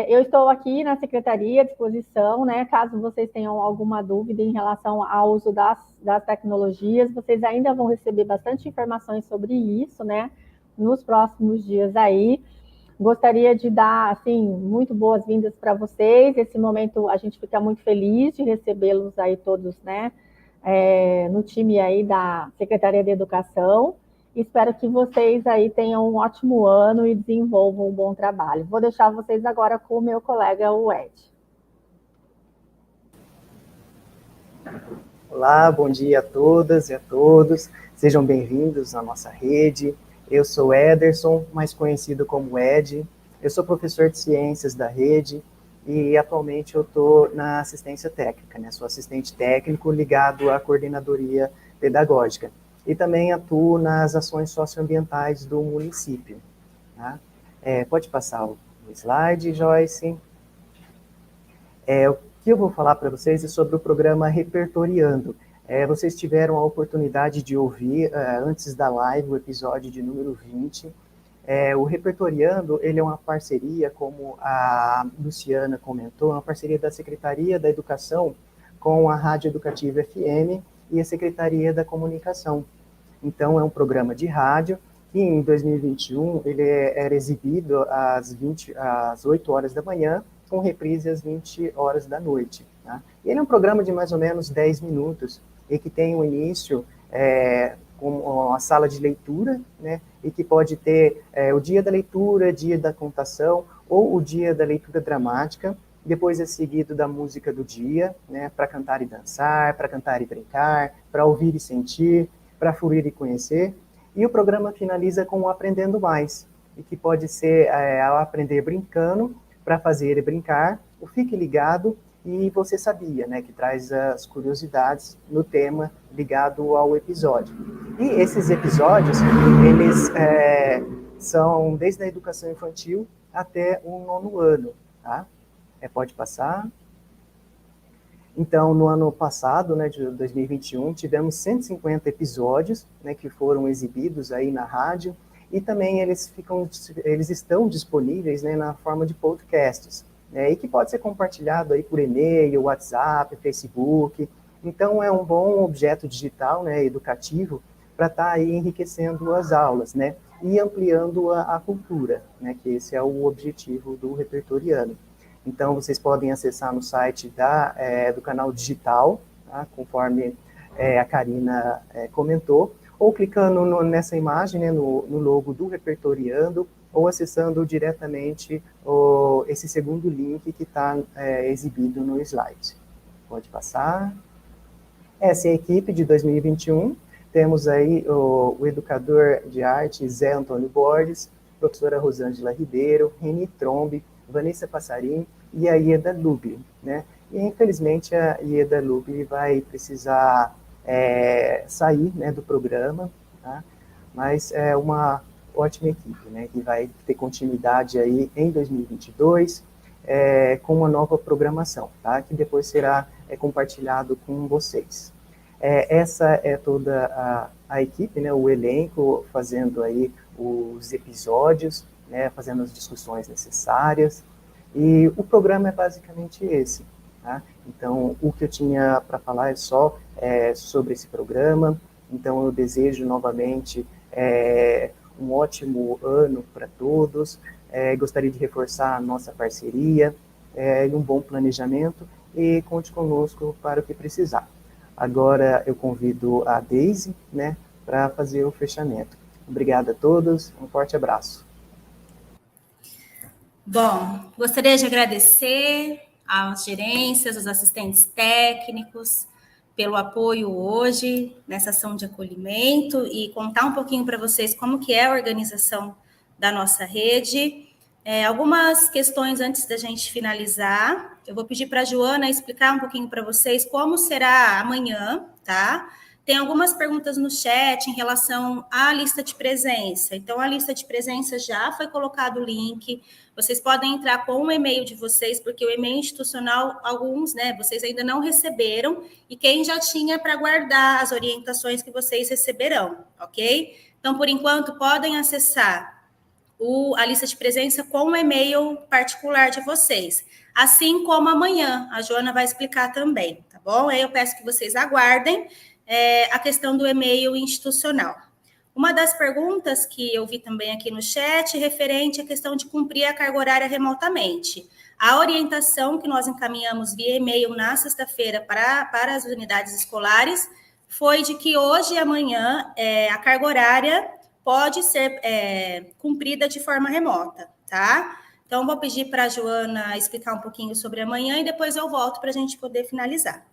Eu estou aqui na Secretaria à disposição, né, caso vocês tenham alguma dúvida em relação ao uso das tecnologias, vocês ainda vão receber bastante informações sobre isso, né, nos próximos dias aí. Gostaria de dar, assim, muito boas-vindas para vocês. Esse momento a gente fica muito feliz de recebê-los aí todos, né, no time aí da Secretaria de Educação. Espero que vocês aí tenham um ótimo ano e desenvolvam um bom trabalho. Vou deixar vocês agora com o meu colega, o Ed. Olá, bom dia a todas e a todos. Sejam bem-vindos à nossa rede. Eu sou Ederson, mais conhecido como Ed. Eu sou professor de ciências da rede e atualmente eu estou na assistência técnica, né? Sou assistente técnico ligado à coordenadoria pedagógica e também atuo nas ações socioambientais do município. Tá? Pode passar o slide, Joyce. O que eu vou falar para vocês é sobre o programa Repertoriando. Vocês tiveram a oportunidade de ouvir, antes da live, o episódio de número 20. O Repertoriando, ele é uma parceria, como a Luciana comentou, uma parceria da Secretaria da Educação com a Rádio Educativa FM e a Secretaria da Comunicação. Então, é um programa de rádio que, em 2021, ele era exibido às 8 horas da manhã, com reprise às 20 horas da noite. Tá? Ele é um programa de mais ou menos 10 minutos, e que tem um início com uma sala de leitura, né, e que pode ter o dia da leitura, dia da contação, ou o dia da leitura dramática, depois é seguido da música do dia, né, para cantar e dançar, para cantar e brincar, para ouvir e sentir, para fluir e conhecer, e o programa finaliza com o Aprendendo Mais, e que pode ser ao aprender brincando, para fazer e brincar, o Fique Ligado, e Você Sabia, né, que traz as curiosidades no tema ligado ao episódio. E esses episódios, eles são desde a educação infantil até o 9º ano, tá? Pode passar. Então, no ano passado, né, de 2021, tivemos 150 episódios, né, que foram exibidos aí na rádio, e também eles estão disponíveis, né, na forma de podcasts. né, e que pode ser compartilhado aí por e-mail, WhatsApp, Facebook. Então, é um bom objeto digital, né, educativo, para estar aí enriquecendo as aulas, né, e ampliando a cultura, né, que esse é o objetivo do Repertoriando. Então, vocês podem acessar no site do canal digital, tá, conforme a Karina comentou, ou clicando nessa imagem, né, no logo do Repertoriando, ou acessando diretamente esse segundo link que está exibido no slide. Pode passar. Essa é a equipe de 2021. Temos aí o educador de arte Zé Antônio Borges, professora Rosângela Ribeiro, Reni Trombe, Vanessa Passarim e a Ieda Lubi, né? E, infelizmente, a Ieda Lubi vai precisar sair, né, do programa, tá? Mas é uma ótima equipe, né, que vai ter continuidade aí em 2022, com uma nova programação, tá? Que depois será compartilhado com vocês. Essa é toda a equipe, né, o elenco, fazendo aí os episódios, né, fazendo as discussões necessárias, e o programa é basicamente esse, tá? Então, o que eu tinha para falar é só sobre esse programa. Então, eu desejo novamente um ótimo ano para todos, gostaria de reforçar a nossa parceria e um bom planejamento, e conte conosco para o que precisar. Agora eu convido a Daisy, né, para fazer o fechamento. Obrigado a todos, um forte abraço. Bom, gostaria de agradecer às gerências, aos assistentes técnicos, pelo apoio hoje nessa ação de acolhimento e contar um pouquinho para vocês como que é a organização da nossa rede. Algumas questões antes da gente finalizar. Eu vou pedir para a Joana explicar um pouquinho para vocês como será amanhã, tá? Tem algumas perguntas no chat em relação à lista de presença. Então, a lista de presença já foi colocado o link. Vocês podem entrar com o e-mail de vocês, porque o e-mail institucional, alguns, né, vocês ainda não receberam, e quem já tinha para guardar as orientações que vocês receberão, ok? Então, por enquanto, podem acessar a lista de presença com o e-mail particular de vocês. Assim como amanhã, a Joana vai explicar também, tá bom? Aí eu peço que vocês aguardem a questão do e-mail institucional. Uma das perguntas que eu vi também aqui no chat, referente à questão de cumprir a carga horária remotamente. A orientação que nós encaminhamos via e-mail na sexta-feira para as unidades escolares foi de que hoje e amanhã a carga horária pode ser cumprida de forma remota, tá? Então, vou pedir para a Joana explicar um pouquinho sobre amanhã e depois eu volto para a gente poder finalizar.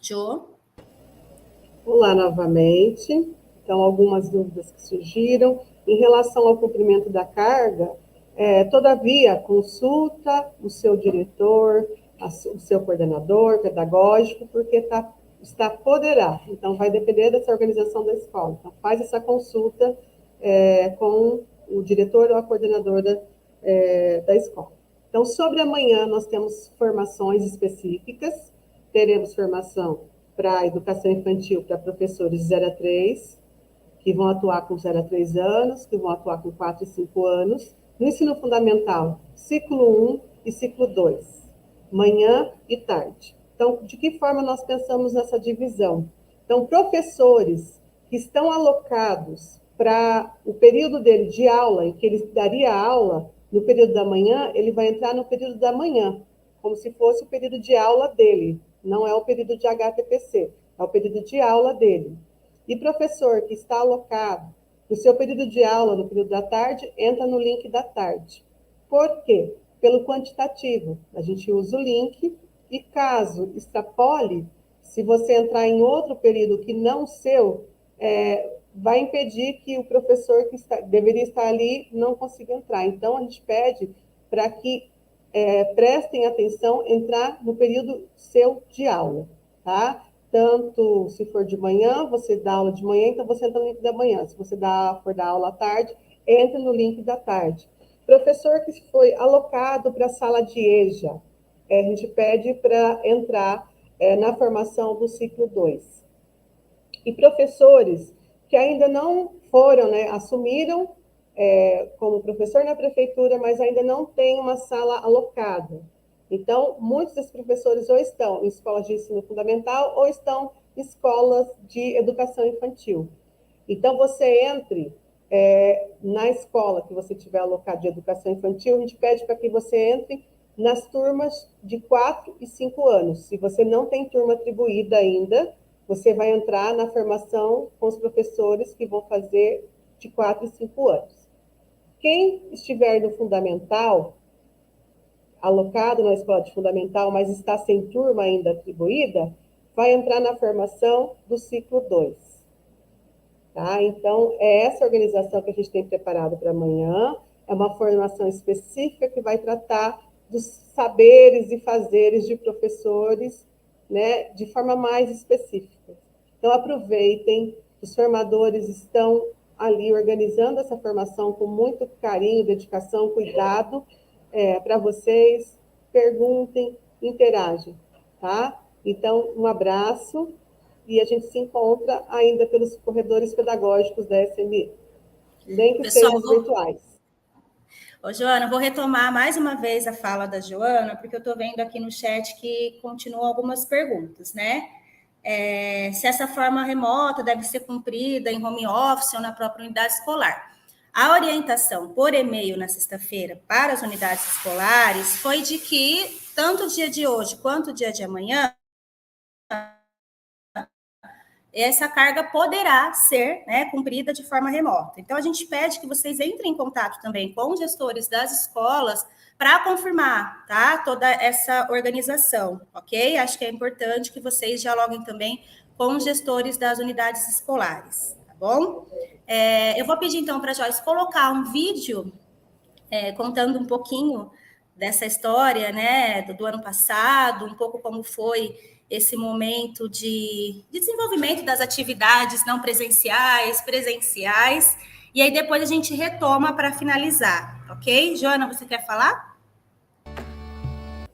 Jo? Olá novamente. Então, algumas dúvidas que surgiram. Em relação ao cumprimento da carga, todavia, consulta o seu diretor, o seu coordenador pedagógico, porque poderá. Então, vai depender dessa organização da escola. Então, faz essa consulta com o diretor ou a coordenadora da escola. Então, sobre amanhã, nós temos formações específicas. Teremos formação para educação infantil, para professores de 0 a 3, que vão atuar com 0 a 3 anos, que vão atuar com 4 e 5 anos. No ensino fundamental, ciclo 1 e ciclo 2, manhã e tarde. Então, de que forma nós pensamos nessa divisão? Então, professores que estão alocados para o período dele de aula, em que ele daria aula no período da manhã, ele vai entrar no período da manhã, como se fosse o período de aula dele. Não é o período de HTPC, é o período de aula dele. E professor que está alocado no seu período de aula, no período da tarde, entra no link da tarde. Por quê? Pelo quantitativo. A gente usa o link e caso extrapole, se você entrar em outro período que não seu, vai impedir que o professor que deveria estar ali não consiga entrar. Então, a gente pede para que prestem atenção, entrar no período seu de aula, tá? Tanto se for de manhã, você dá aula de manhã, então você entra no link da manhã. Se você for dar aula à tarde, entra no link da tarde. Professor que foi alocado para a sala de EJA, a gente pede para entrar na formação do ciclo 2. E professores que ainda não foram, né, assumiram como professor na prefeitura, mas ainda não tem uma sala alocada. Então, muitos desses professores ou estão em escolas de ensino fundamental ou estão em escolas de educação infantil. Então, você entre na escola que você tiver alocado de educação infantil, a gente pede para que você entre nas turmas de 4 e 5 anos. Se você não tem turma atribuída ainda, você vai entrar na formação com os professores que vão fazer de 4 e 5 anos. Quem estiver no fundamental, alocado na escola de fundamental, mas está sem turma ainda atribuída, vai entrar na formação do ciclo 2. Tá? Então, é essa organização que a gente tem preparado para amanhã, é uma formação específica que vai tratar dos saberes e fazeres de professores, né, de forma mais específica. Então, aproveitem, os formadores estão ali organizando essa formação com muito carinho, dedicação, cuidado para vocês, perguntem, interagem, tá? Então, um abraço e a gente se encontra ainda pelos corredores pedagógicos da SME, nem que sejam virtuais. Ô, Joana, vou retomar mais uma vez a fala da Joana, porque eu estou vendo aqui no chat que continuam algumas perguntas, né? Se essa forma remota deve ser cumprida em home office ou na própria unidade escolar. A orientação por e-mail na sexta-feira para as unidades escolares foi de que, tanto o dia de hoje quanto o dia de amanhã, essa carga poderá ser, né, cumprida de forma remota. Então, a gente pede que vocês entrem em contato também com os gestores das escolas para confirmar, tá, toda essa organização, ok? Acho que é importante que vocês dialoguem também com os gestores das unidades escolares, tá bom? Eu vou pedir, então, para a Joyce colocar um vídeo contando um pouquinho dessa história, né, do ano passado, um pouco como foi esse momento de desenvolvimento das atividades não presenciais, e aí depois a gente retoma para finalizar, ok? Joana, você quer falar?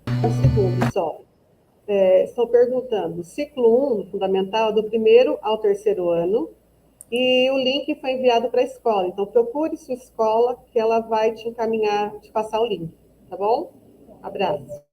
Um segundo só. Estão perguntando, ciclo 1, fundamental, do 1º ao 3º ano, e o link foi enviado para a escola, então procure sua escola, que ela vai te encaminhar, te passar o link, tá bom? Abraço.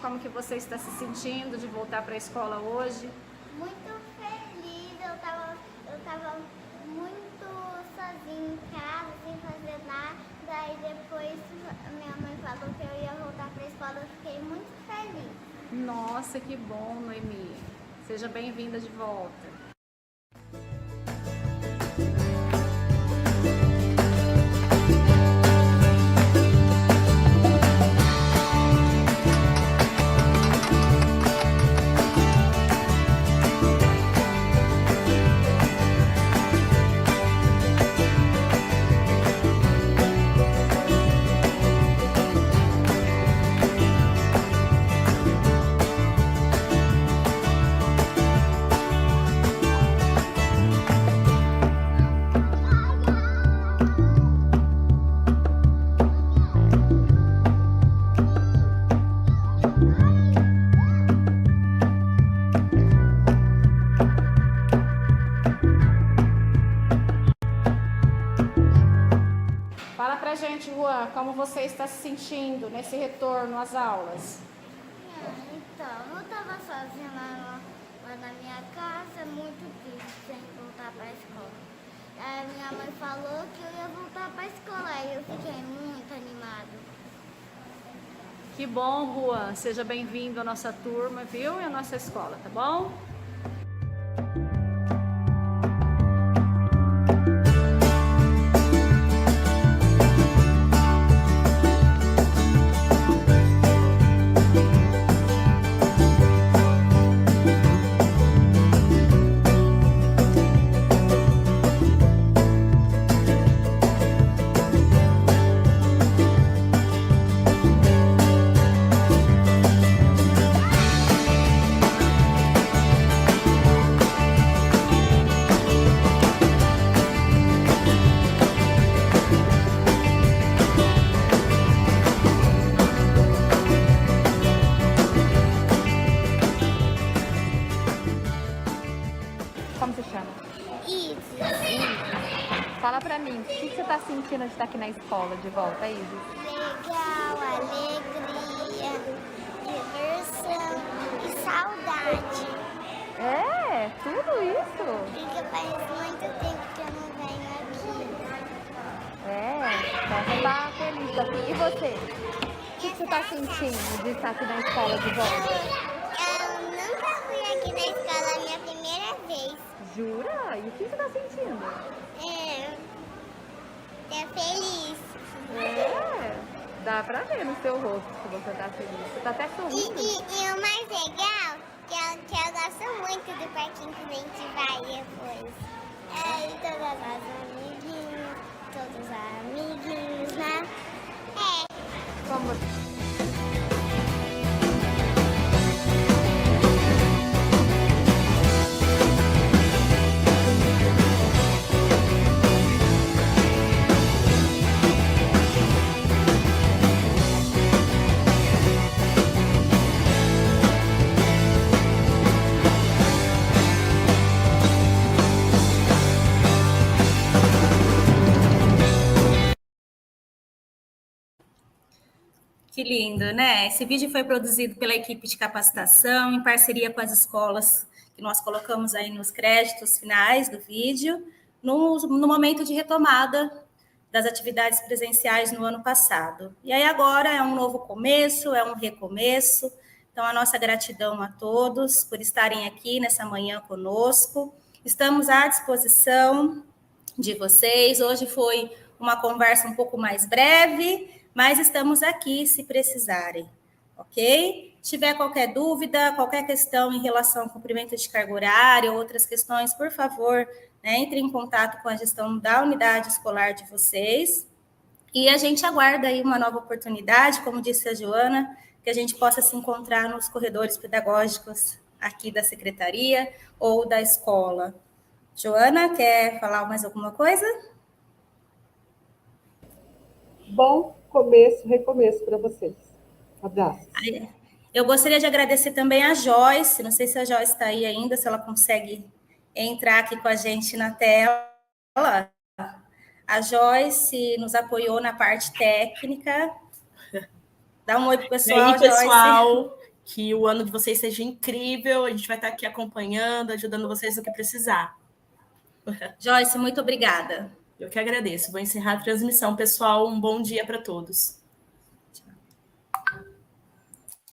Como que você está se sentindo de voltar para a escola hoje? Muito feliz, eu tava muito sozinha em casa, sem fazer nada. Daí depois minha mãe falou que eu ia voltar para a escola, eu fiquei muito feliz. Nossa, que bom, Noemi. Seja bem-vinda de volta. Juan, como você está se sentindo nesse retorno às aulas? Então, eu estava sozinha lá na minha casa, muito triste, sem voltar para a escola. Aí minha mãe falou que eu ia voltar para a escola, e eu fiquei muito animada. Que bom, Juan. Seja bem-vindo à nossa turma, viu? E à nossa escola, tá bom? sentindo de estar aqui na escola de volta, Isis? Legal, alegria, diversão e saudade. É, tudo isso? Porque faz muito tempo que eu não venho aqui. Então você tá feliz aqui. E você? O que você tá sentindo de estar aqui na escola de volta? Eu nunca fui aqui na escola, é a minha primeira vez. Jura? E o que você tá sentindo? Tô feliz. Dá pra ver no seu rosto que você tá feliz. Você tá até sorrindo. E o mais legal, que eu gosto muito do parquinho que a gente vai depois. E todas as amiguinhas, todos os amiguinhos, né? Como... Que lindo, né? Esse vídeo foi produzido pela equipe de capacitação, em parceria com as escolas que nós colocamos aí nos créditos finais do vídeo, no momento de retomada das atividades presenciais no ano passado. E aí agora é um novo começo, é um recomeço. Então, a nossa gratidão a todos por estarem aqui nessa manhã conosco. Estamos à disposição de vocês. Hoje foi uma conversa um pouco mais breve, mas estamos aqui se precisarem, ok? Se tiver qualquer dúvida, qualquer questão em relação ao cumprimento de carga horária ou outras questões, por favor, né, entre em contato com a gestão da unidade escolar de vocês. E a gente aguarda aí uma nova oportunidade, como disse a Joana, que a gente possa se encontrar nos corredores pedagógicos aqui da secretaria ou da escola. Joana, quer falar mais alguma coisa? Bom começo, recomeço para vocês. Abraço. Eu gostaria de agradecer também a Joyce, não sei se a Joyce está aí ainda, se ela consegue entrar aqui com a gente na tela. A Joyce nos apoiou na parte técnica. Dá um oi pro pessoal, e aí, pessoal, Joyce. Que o ano de vocês seja incrível, a gente vai estar aqui acompanhando, ajudando vocês no que precisar. Joyce, muito obrigada. Eu que agradeço. Vou encerrar a transmissão, pessoal. Um bom dia para todos.